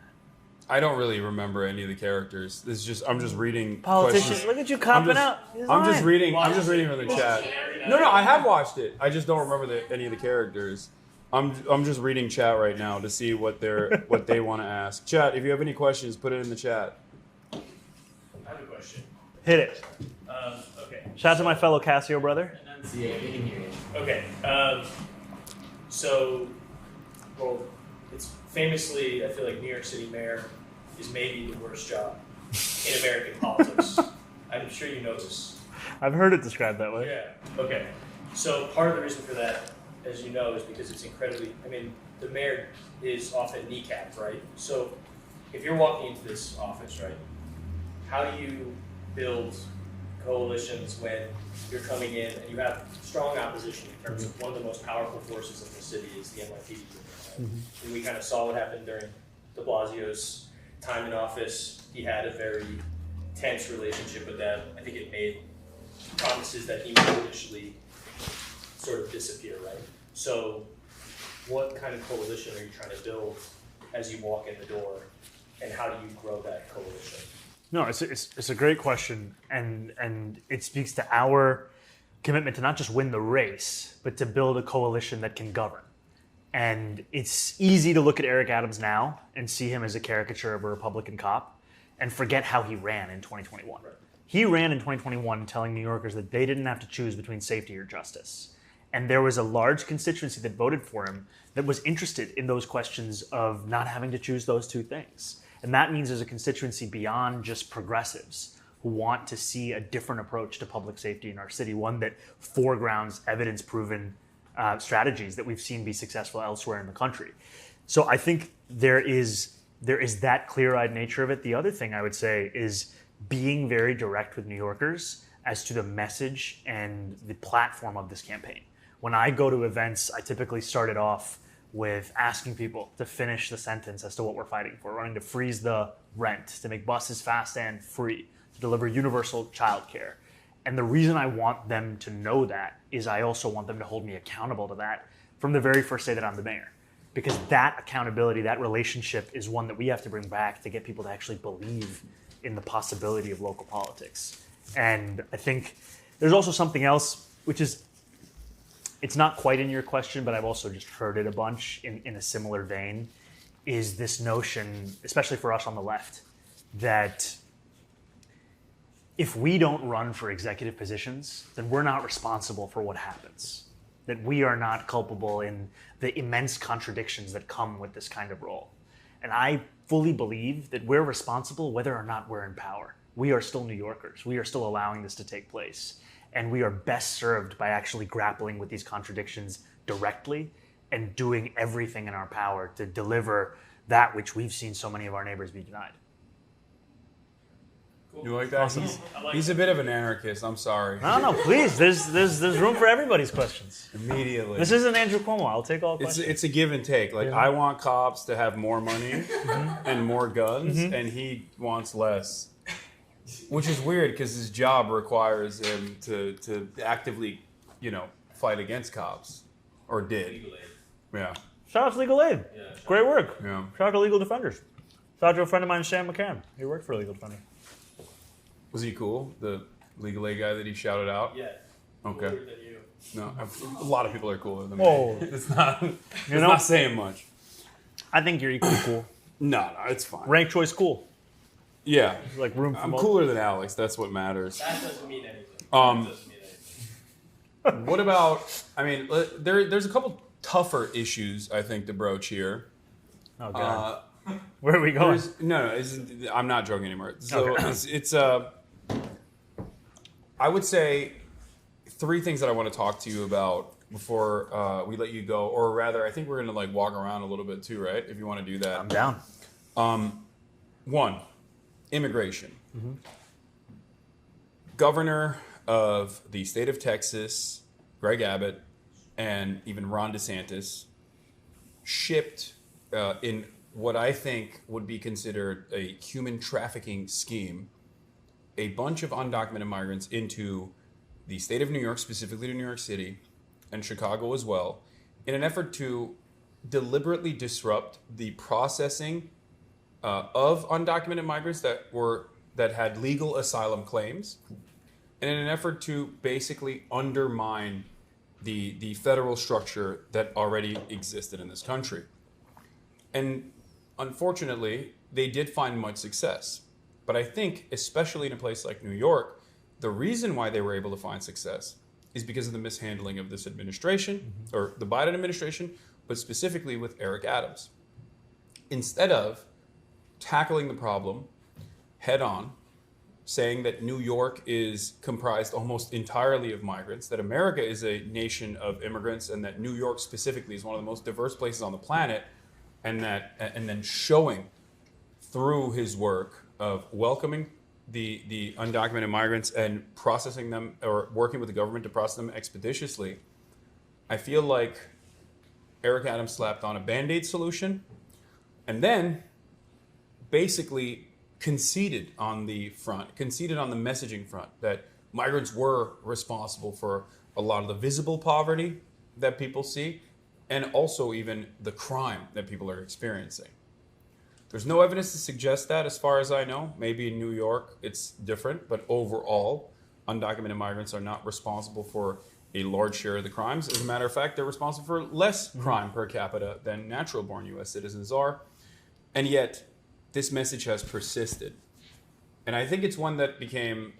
I don't really remember any of the characters. I'm just reading Politicians, questions. look at you copping out. He's I'm just lying. reading. I'm just reading from the chat. No, I have watched it. I just don't remember any of the characters. I'm just reading chat right now to see what they want to ask. Chat, if you have any questions, put it in the chat. I have a question. Hit it. Okay. Shout out to my fellow Casio brother. Enunciate. We can hear you. Okay. It's famously, I feel like New York City mayor is maybe the worst job in American politics. I'm sure you know this. I've heard it described that way. Yeah. Okay. So part of the reason for that, as you know, is because it's the mayor is often kneecapped, right? So if you're walking into this office, right, how do you build coalitions when you're coming in and you have strong opposition in terms of one of the most powerful forces in the city is the NYPD? Right? And we kind of saw what happened during de Blasio's time in office. He had a very tense relationship with them. I think it made promises that he would initially sort of disappear, right? So what kind of coalition are you trying to build as you walk in the door, and how do you grow that coalition? No, it's a great question, and it speaks to our commitment to not just win the race, but to build a coalition that can govern. And it's easy to look at Eric Adams now and see him as a caricature of a Republican cop and forget how he ran in 2021. Right. He ran in 2021 telling New Yorkers that they didn't have to choose between safety or justice. And there was a large constituency that voted for him that was interested in those questions of not having to choose those two things. And that means there's a constituency beyond just progressives who want to see a different approach to public safety in our city, one that foregrounds evidence-proven strategies that we've seen be successful elsewhere in the country. So I think there is that clear-eyed nature of it. The other thing I would say is being very direct with New Yorkers as to the message and the platform of this campaign. When I go to events, I typically start it off with asking people to finish the sentence as to what we're fighting for. We're running to freeze the rent, to make buses fast and free, to deliver universal childcare. And the reason I want them to know that is I also want them to hold me accountable to that from the very first day that I'm the mayor. Because that accountability, that relationship is one that we have to bring back to get people to actually believe in the possibility of local politics. And I think there's also something else, which is, it's not quite in your question, but I've also just heard it a bunch in a similar vein, is this notion, especially for us on the left, that if we don't run for executive positions, then we're not responsible for what happens. That we are not culpable in the immense contradictions that come with this kind of role. And I fully believe that we're responsible whether or not we're in power. We are still New Yorkers. We are still allowing this to take place. And we are best served by actually grappling with these contradictions directly and doing everything in our power to deliver that which we've seen so many of our neighbors be denied. Cool. You like that? He's a bit of an anarchist. I'm sorry. No, please. There's room for everybody's questions. Immediately. This isn't Andrew Cuomo. I'll take all questions. It's a give and take. Like, I want cops to have more money and more guns, and he wants less. Which is weird because his job requires him to actively, fight against cops. Or did. Legal aid. Yeah. Shout out to Legal Aid. Yeah. Great work. Yeah. Shout out to Legal Defenders. Shout out to a friend of mine, Sam McCann. He worked for Legal Defender. Was he cool? The legal aid guy that he shouted out? Yeah. Okay. Cooler than you. No, a lot of people are cooler than me. Whoa. It's not saying much. I think you're equally cool. No, it's fine. Rank choice cool. Yeah. There's like room for I'm most. cooler than Alex. That's what matters. That doesn't mean anything. Um, That doesn't mean anything. What about, there's a couple tougher issues, I think, to broach here. Oh, God. Where are we going? I'm not joking anymore. So Okay. it's I would say 3 things that I want to talk to you about before we let you go, or rather, I think we're going to walk around a little bit too, right? If you want to do that. I'm down. 1, immigration. Governor of the state of Texas, Greg Abbott, and even Ron DeSantis shipped in what I think would be considered a human trafficking scheme a bunch of undocumented migrants into the state of New York, specifically to New York City, and Chicago as well, in an effort to deliberately disrupt the processing of undocumented migrants that had legal asylum claims, and in an effort to basically undermine the federal structure that already existed in this country. And unfortunately, they did find much success. But I think, especially in a place like New York, the reason why they were able to find success is because of the mishandling of this administration, or the Biden administration, but specifically with Eric Adams. Instead of tackling the problem head on, saying that New York is comprised almost entirely of migrants, that America is a nation of immigrants, and that New York specifically is one of the most diverse places on the planet, and then showing through his work of welcoming the undocumented migrants and processing them, or working with the government to process them expeditiously, I feel like Eric Adams slapped on a Band-Aid solution and then basically conceded on the messaging front that migrants were responsible for a lot of the visible poverty that people see, and also even the crime that people are experiencing. There's no evidence to suggest that, as far as I know. Maybe in New York it's different, but overall, undocumented migrants are not responsible for a large share of the crimes. As a matter of fact, they're responsible for less crime per capita than natural-born U.S. citizens are. And yet, this message has persisted. And I think it's one that became,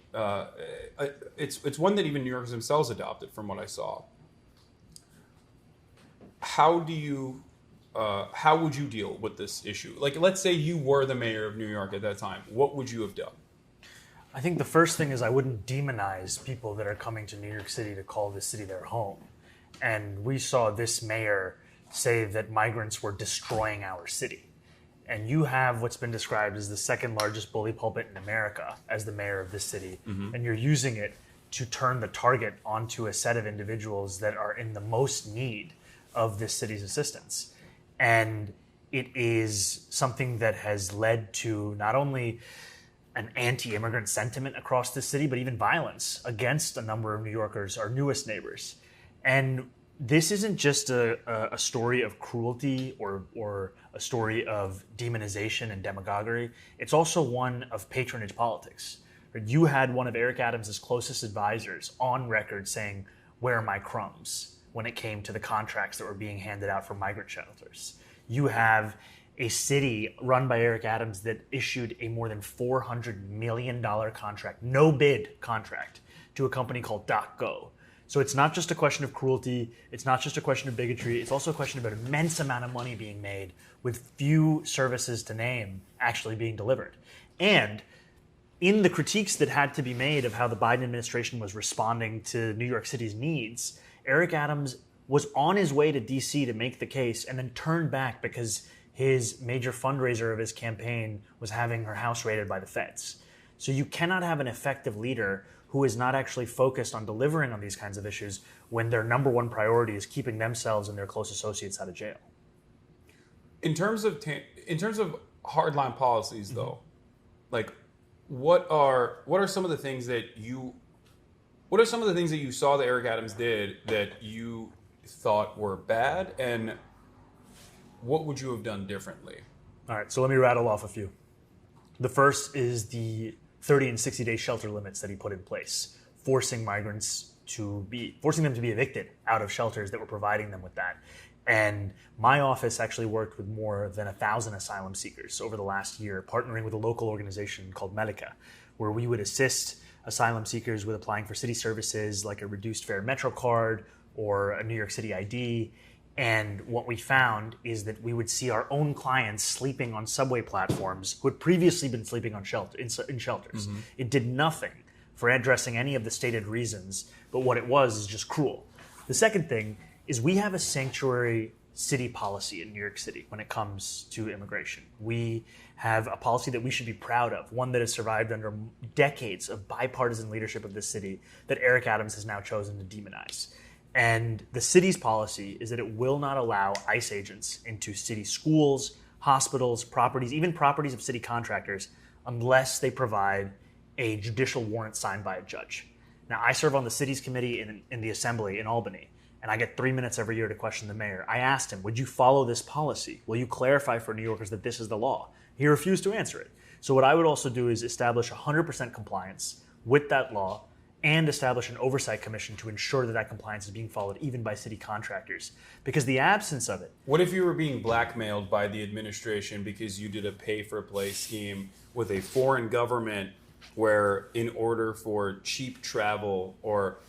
it's one that even New Yorkers themselves adopted, from what I saw. How would you deal with this issue? Like, let's say you were the mayor of New York at that time. What would you have done? I think the first thing is I wouldn't demonize people that are coming to New York City to call this city their home. And we saw this mayor say that migrants were destroying our city. And you have what's been described as the second largest bully pulpit in America as the mayor of this city. And you're using it to turn the target onto a set of individuals that are in the most need of this city's assistance. And it is something that has led to not only an anti-immigrant sentiment across the city, but even violence against a number of New Yorkers, our newest neighbors. And this isn't just a story of cruelty or a story of demonization and demagoguery. It's also one of patronage politics. You had one of Eric Adams' closest advisors on record saying, "Where are my crumbs?" when it came to the contracts that were being handed out for migrant shelters. You have a city run by Eric Adams that issued a more than $400 million contract, no bid contract, to a company called DocGo. So it's not just a question of cruelty, it's not just a question of bigotry, it's also a question of an immense amount of money being made with few services to name actually being delivered. And in the critiques that had to be made of how the Biden administration was responding to New York City's needs, Eric Adams was on his way to D.C. to make the case and then turned back because his major fundraiser of his campaign was having her house raided by the feds. So you cannot have an effective leader who is not actually focused on delivering on these kinds of issues when their number one priority is keeping themselves and their close associates out of jail. In terms of hardline policies, though, like what are some of the things that you saw that Eric Adams did that you thought were bad, and what would you have done differently? All right, so let me rattle off a few. The first is the 30 and 60-day shelter limits that he put in place, forcing them to be evicted out of shelters that were providing them with that. And my office actually worked with more than 1,000 asylum seekers over the last year, partnering with a local organization called Medica, where we would assist asylum seekers with applying for city services like a reduced fare Metro card or a New York City ID. And what we found is that we would see our own clients sleeping on subway platforms who had previously been sleeping on in shelters. Mm-hmm. It did nothing for addressing any of the stated reasons, but what it was is just cruel. The second thing is we have a sanctuary city policy in New York City when it comes to immigration. We have a policy that we should be proud of, one that has survived under decades of bipartisan leadership of this city that Eric Adams has now chosen to demonize. And the city's policy is that it will not allow ICE agents into city schools, hospitals, properties, even properties of city contractors, unless they provide a judicial warrant signed by a judge. Now, I serve on the city's committee in the assembly in Albany, and I get 3 minutes every year to question the mayor. I asked him, would you follow this policy? Will you clarify for New Yorkers that this is the law? He refused to answer it. So what I would also do is establish 100% compliance with that law and establish an oversight commission to ensure that that compliance is being followed even by city contractors. Because the absence of it... What if you were being blackmailed by the administration because you did a pay-for-play scheme with a foreign government where in order for cheap travel or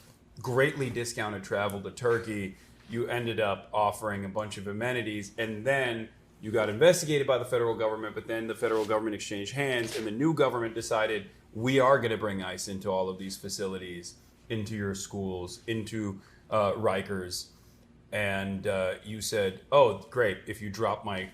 greatly discounted travel to Turkey, you ended up offering a bunch of amenities, and then you got investigated by the federal government, but then the federal government exchanged hands and the new government decided we are going to bring ICE into all of these facilities, into your schools, into Rikers, and you said, "Oh, great! If you drop my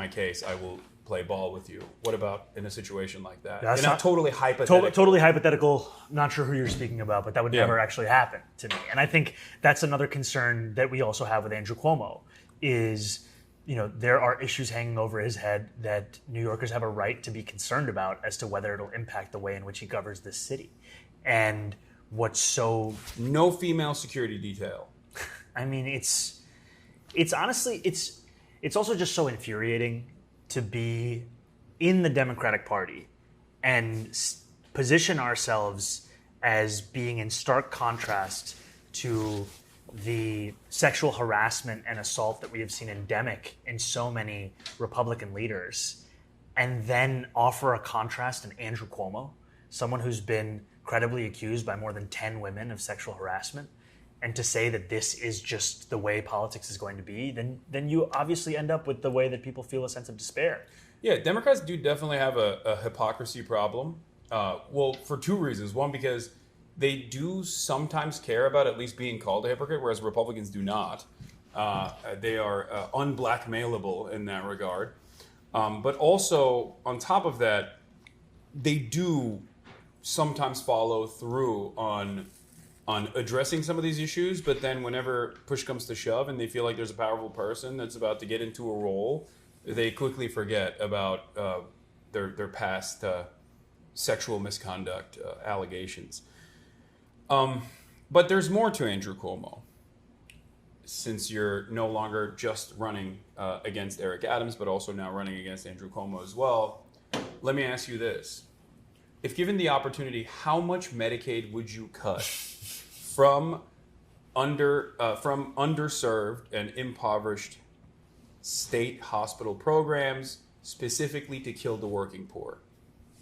case, I will play ball with you." What about in a situation like that? That's not totally hypothetical. Totally hypothetical. Not sure who you're speaking about, but that would never actually happen to me. And I think that's another concern that we also have with Andrew Cuomo is, there are issues hanging over his head that New Yorkers have a right to be concerned about as to whether it'll impact the way in which he governs this city. And no female security detail. I mean, it's honestly, it's also just so infuriating to be in the Democratic Party and position ourselves as being in stark contrast to the sexual harassment and assault that we have seen endemic in so many Republican leaders, and then offer a contrast in Andrew Cuomo, someone who's been credibly accused by more than 10 women of sexual harassment, and to say that this is just the way politics is going to be, then you obviously end up with the way that people feel a sense of despair. Yeah, Democrats do definitely have a hypocrisy problem. Well, for two reasons. One, because they do sometimes care about at least being called a hypocrite, whereas Republicans do not. They are unblackmailable in that regard. But also, on top of that, they do sometimes follow through on addressing some of these issues, but then whenever push comes to shove and they feel like there's a powerful person that's about to get into a role, they quickly forget about their past sexual misconduct allegations. But there's more to Andrew Cuomo. Since you're no longer just running against Eric Adams, but also now running against Andrew Cuomo as well, let me ask you this. If given the opportunity, how much Medicaid would you cut from underserved and impoverished state hospital programs, specifically to kill the working poor?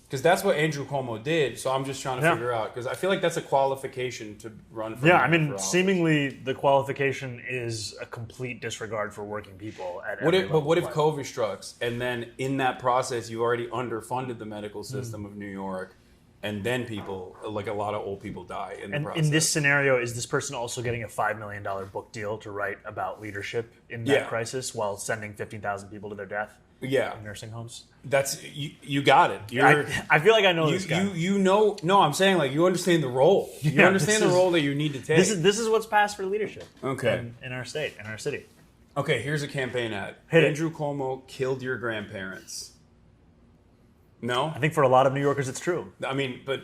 Because that's what Andrew Cuomo did, so I'm just trying to figure out, because I feel like that's a qualification to run for office. Seemingly the qualification is a complete disregard for working people at every level. But what if COVID strikes, and then in that process you've already underfunded the medical system of New York, and then people, like a lot of old people, die in the And process. in this scenario, is this person also getting a $5 million book deal to write about leadership in that Yeah. crisis while sending 15,000 people to their death Yeah, in nursing homes? that's you got it. I feel like I know You, this guy. you know, no, I'm saying like you understand the role. You Yeah, understand the this is- role that you need to take. This is what's passed for leadership. Okay. In our state, in our city. Okay, here's a campaign ad. Hit it. Andrew Cuomo killed your grandparents. No? I think for a lot of New Yorkers, it's true. I mean, but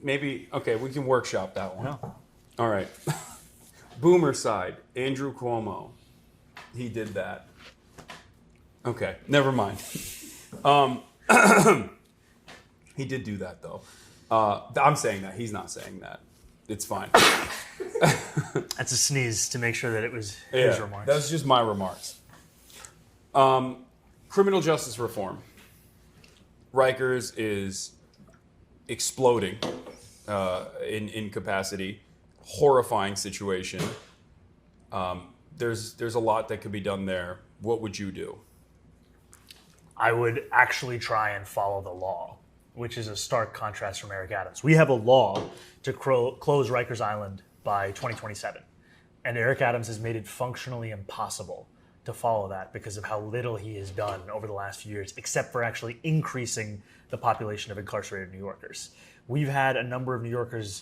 maybe, okay, we can workshop that one. No. All right. Boomer side, Andrew Cuomo. He did that. Okay, never mind. He did do that, though. I'm saying that. He's not saying that. It's fine. That's a sneeze to make sure that it was his remarks. That's just my remarks. Criminal justice reform. Rikers is exploding in capacity. Horrifying situation. There's a lot that could be done there. What would you do? I would actually try and follow the law, which is a stark contrast from Eric Adams. We have a law to close Rikers Island by 2027, and Eric Adams has made it functionally impossible to follow that because of how little he has done over the last few years, except for actually increasing the population of incarcerated New Yorkers. We've had a number of New Yorkers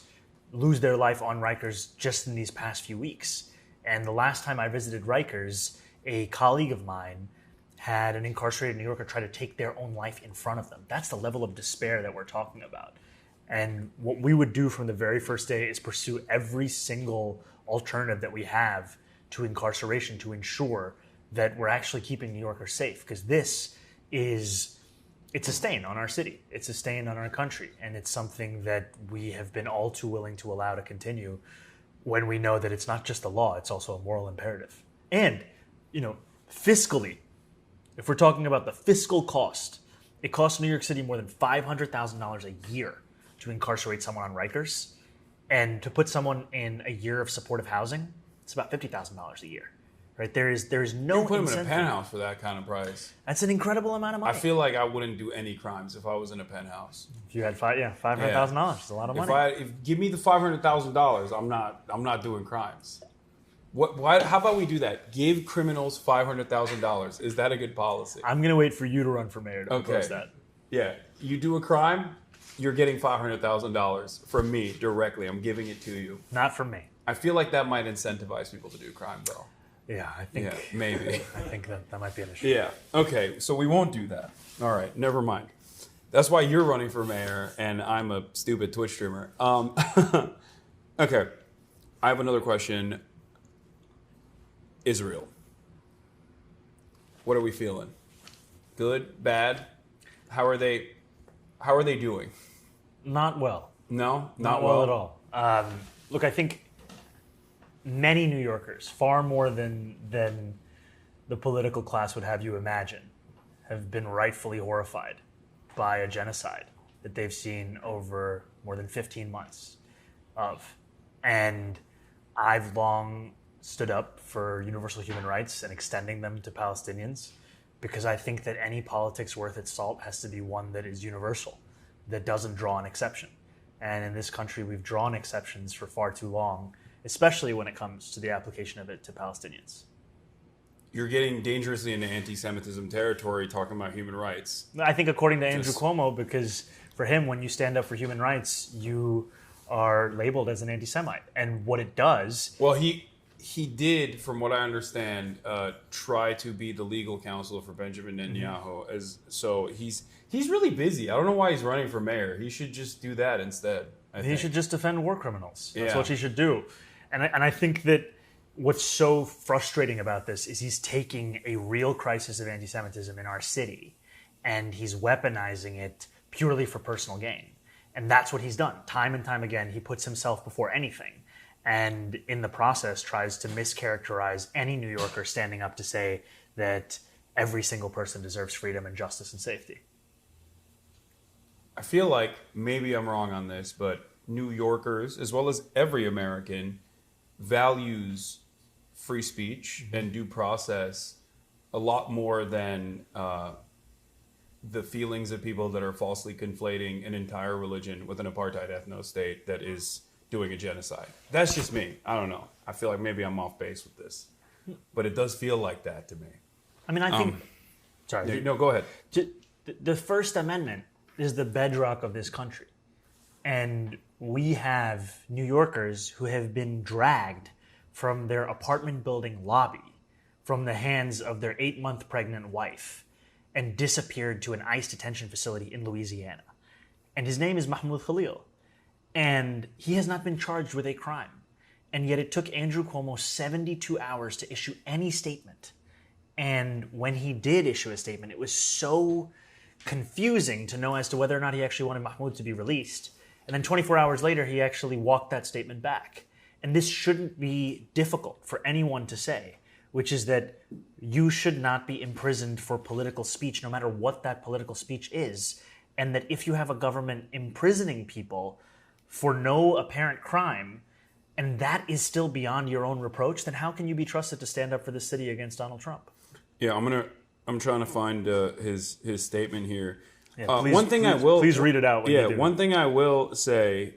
lose their life on Rikers just in these past few weeks. And the last time I visited Rikers, a colleague of mine had an incarcerated New Yorker try to take their own life in front of them. That's the level of despair that we're talking about. And what we would do from the very first day is pursue every single alternative that we have to incarceration to ensure that we're actually keeping New Yorkers safe. Because it's a stain on our city. It's a stain on our country. And it's something that we have been all too willing to allow to continue when we know that it's not just a law, it's also a moral imperative. And, fiscally, if we're talking about the fiscal cost, it costs New York City more than $500,000 a year to incarcerate someone on Rikers. And to put someone in a year of supportive housing, it's about $50,000 a year. Right? There is no You put him in a incentive. penthouse for that kind of price. That's an incredible amount of money. I feel like I wouldn't do any crimes if I was in a penthouse. If you had $500,000, it's a lot of money. If give me the $500,000, I'm not doing crimes. Why? How about we do that? Give criminals $500,000. Is that a good policy? I'm going to wait for you to run for mayor to propose Okay. that. Yeah. You do a crime, you're getting $500,000 from me directly. I'm giving it to you. Not from me. I feel like that might incentivize people to do crime, though. Yeah, I think Yeah, maybe. I think that might be an issue. Yeah. Okay. So we won't do that. All right. Never mind. That's why you're running for mayor, and I'm a stupid Twitch streamer. Okay. I have another question. Israel. What are we feeling? Good? Bad? How are they doing? Not well. No? Not well at all. Look, I think many New Yorkers, far more than the political class would have you imagine, have been rightfully horrified by a genocide that they've seen over more than 15 months of. And I've long stood up for universal human rights and extending them to Palestinians because I think that any politics worth its salt has to be one that is universal, that doesn't draw an exception. And in this country, we've drawn exceptions for far too long, especially when it comes to the application of it to Palestinians. You're getting dangerously into anti-Semitism territory talking about human rights. I think according to Andrew Cuomo, because for him, when you stand up for human rights, you are labeled as an anti-Semite. And what it does... Well, he did, from what I understand, try to be the legal counsel for Benjamin Netanyahu. So he's really busy. I don't know why he's running for mayor. He should just do that instead. He should just defend war criminals. That's Yeah. what he should do. And I think that what's so frustrating about this is he's taking a real crisis of anti-Semitism in our city and he's weaponizing it purely for personal gain. And that's what he's done. Time and time again, he puts himself before anything. And in the process tries to mischaracterize any New Yorker standing up to say that every single person deserves freedom and justice and safety. I feel like maybe I'm wrong on this, but New Yorkers, as well as every American, values free speech and due process a lot more than the feelings of people that are falsely conflating an entire religion with an apartheid ethno-state that is doing a genocide. That's just me. I don't know. I feel like maybe I'm off base with this. But it does feel like that to me. I mean, I think... sorry. No, go ahead. The First Amendment is the bedrock of this country. And we have New Yorkers who have been dragged from their apartment building lobby from the hands of their 8-month pregnant wife and disappeared to an ICE detention facility in Louisiana. And his name is Mahmoud Khalil. And he has not been charged with a crime. And yet it took Andrew Cuomo 72 hours to issue any statement. And when he did issue a statement, it was so confusing to know as to whether or not he actually wanted Mahmoud to be released. And then 24 hours later, he actually walked that statement back. And this shouldn't be difficult for anyone to say, which is that you should not be imprisoned for political speech, no matter what that political speech is. And that if you have a government imprisoning people for no apparent crime, and that is still beyond your own reproach, then how can you be trusted to stand up for the city against Donald Trump? Yeah, I'm trying to find his statement here. Yeah, please read it out. One thing I will say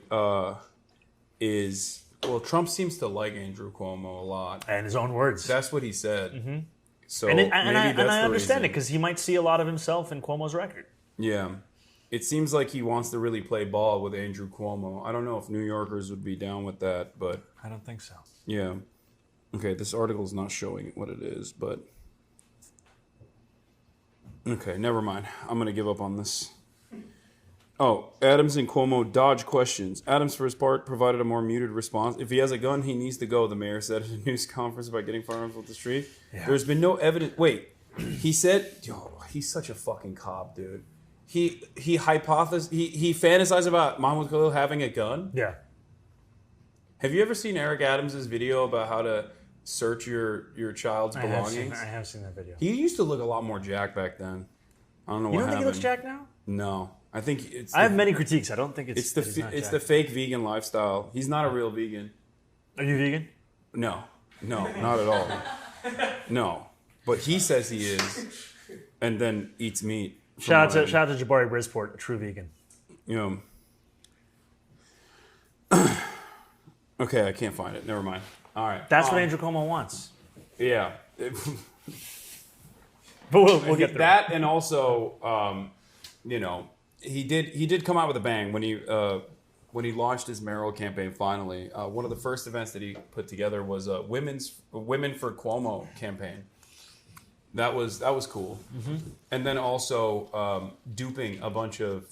is, well, Trump seems to like Andrew Cuomo a lot. And his own words. That's what he said. Mm-hmm. So and maybe I understand reason. it because he might see a lot of himself in Cuomo's record. Yeah. It seems like he wants to really play ball with Andrew Cuomo. I don't know if New Yorkers would be down with that, but... I don't think so. Yeah. Okay, this article is not showing what it is, but... Okay, never mind. I'm going to give up on this. Oh, Adams and Cuomo dodge questions. Adams, for his part, provided a more muted response. If he has a gun, he needs to go, the mayor said at a news conference about getting firearms off the street. Yeah. There's been no evidence... Wait. He said... Yo, he's such a fucking cop, dude. He fantasized about Mahmoud Khalil having a gun. Yeah. Have you ever seen Eric Adams' video about how to search your child's belongings? I have seen that video. He used to look a lot more jacked back then. I don't know what happened. You don't think he looks jacked now? No. I think it's... I have many critiques. I don't think it's the fake vegan lifestyle. He's not a real vegan. Are you vegan? No, not at all. No. But he says he is and then eats meat. Shout out to Jabari Brisport, a true vegan. You know. Okay, I can't find it. Never mind. All right. That's what Andrew Cuomo wants. Yeah. But we'll get there. That and also, you know, he did come out with a bang when he launched his mayoral campaign. Finally, one of the first events that he put together was a Women for Cuomo campaign. That was cool. Mm-hmm. And then also duping a bunch of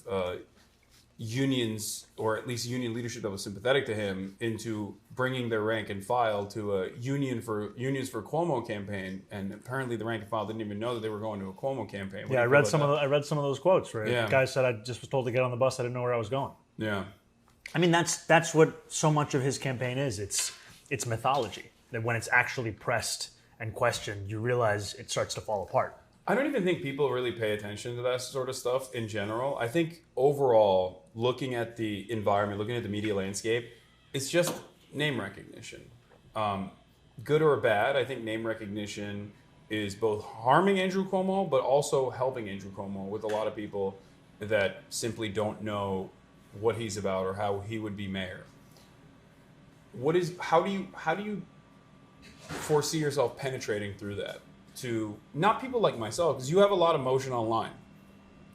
unions, or at least union leadership that was sympathetic to him, into bringing their rank and file to a Unions for Cuomo campaign. And apparently the rank and file didn't even know that they were going to a Cuomo campaign. Yeah, I read some of those quotes where the guy said, "I just was told to get on the bus. I didn't know where I was going." Yeah. I mean, that's what so much of his campaign is. It's mythology. That when it's actually pressed and questioned, you realize it starts to fall apart. I don't even think people really pay attention to that sort of stuff in general. I think overall, looking at the environment, looking at the media landscape, it's just name recognition. Good or bad, I think name recognition is both harming Andrew Cuomo, but also helping Andrew Cuomo with a lot of people that simply don't know what he's about or how he would be mayor. How do you foresee yourself penetrating through that to not people like myself, because you have a lot of motion online.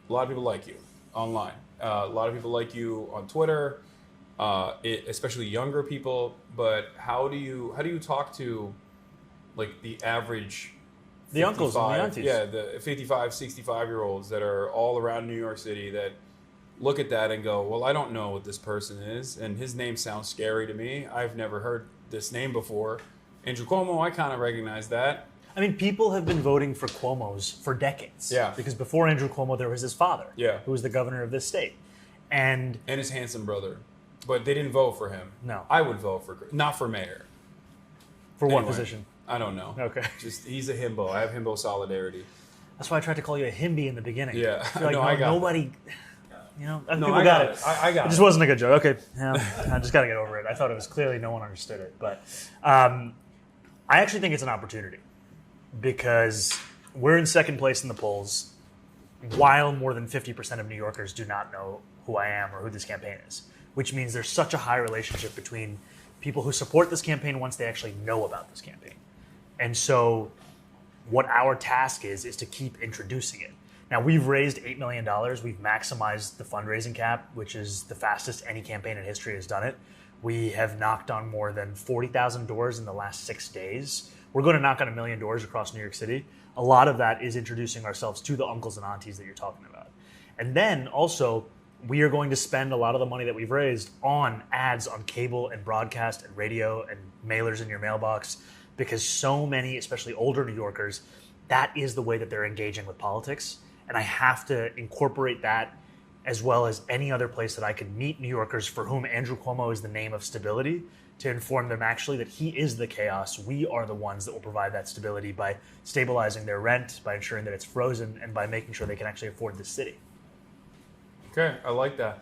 A lot of people like you online. A lot of people like you on Twitter, especially younger people. But how do you talk to like the average the uncles and the aunties? Yeah, the 55, 65-year-olds that are all around New York City that look at that and go, well, I don't know what this person is, and his name sounds scary to me. I've never heard this name before. Andrew Cuomo, I kind of recognize that. I mean, people have been voting for Cuomo's for decades. Yeah. Because before Andrew Cuomo, there was his father, who was the governor of this state. And his handsome brother. But they didn't vote for him. No. I would vote not for mayor. For what position? I don't know. Okay. Just, he's a himbo. I have himbo solidarity. That's why I tried to call you a himby in the beginning. Yeah. You're like, I got nobody... You know, no, people got it. I got it. It just wasn't a good joke. Okay, I just got to get over it. I thought it was clearly no one understood it. But I actually think it's an opportunity because we're in second place in the polls. while more than 50% of New Yorkers do not know who I am or who this campaign is, which means there's such a high relationship between people who support this campaign once they actually know about this campaign. And so what our task is to keep introducing it. Now, we've raised $8 million. We've maximized the fundraising cap, which is the fastest any campaign in history has done it. We have knocked on more than 40,000 doors in the last 6 days. We're going to knock on 1 million doors across New York City. A lot of that is introducing ourselves to the uncles and aunties that you're talking about. And then also, we are going to spend a lot of the money that we've raised on ads on cable and broadcast and radio and mailers in your mailbox, because so many, especially older New Yorkers, that is the way that they're engaging with politics. And I have to incorporate that, as well as any other place that I could meet New Yorkers for whom Andrew Cuomo is the name of stability, to inform them actually that he is the chaos. We are the ones that will provide that stability by stabilizing their rent, by ensuring that it's frozen, and by making sure they can actually afford the city. Okay, I like that.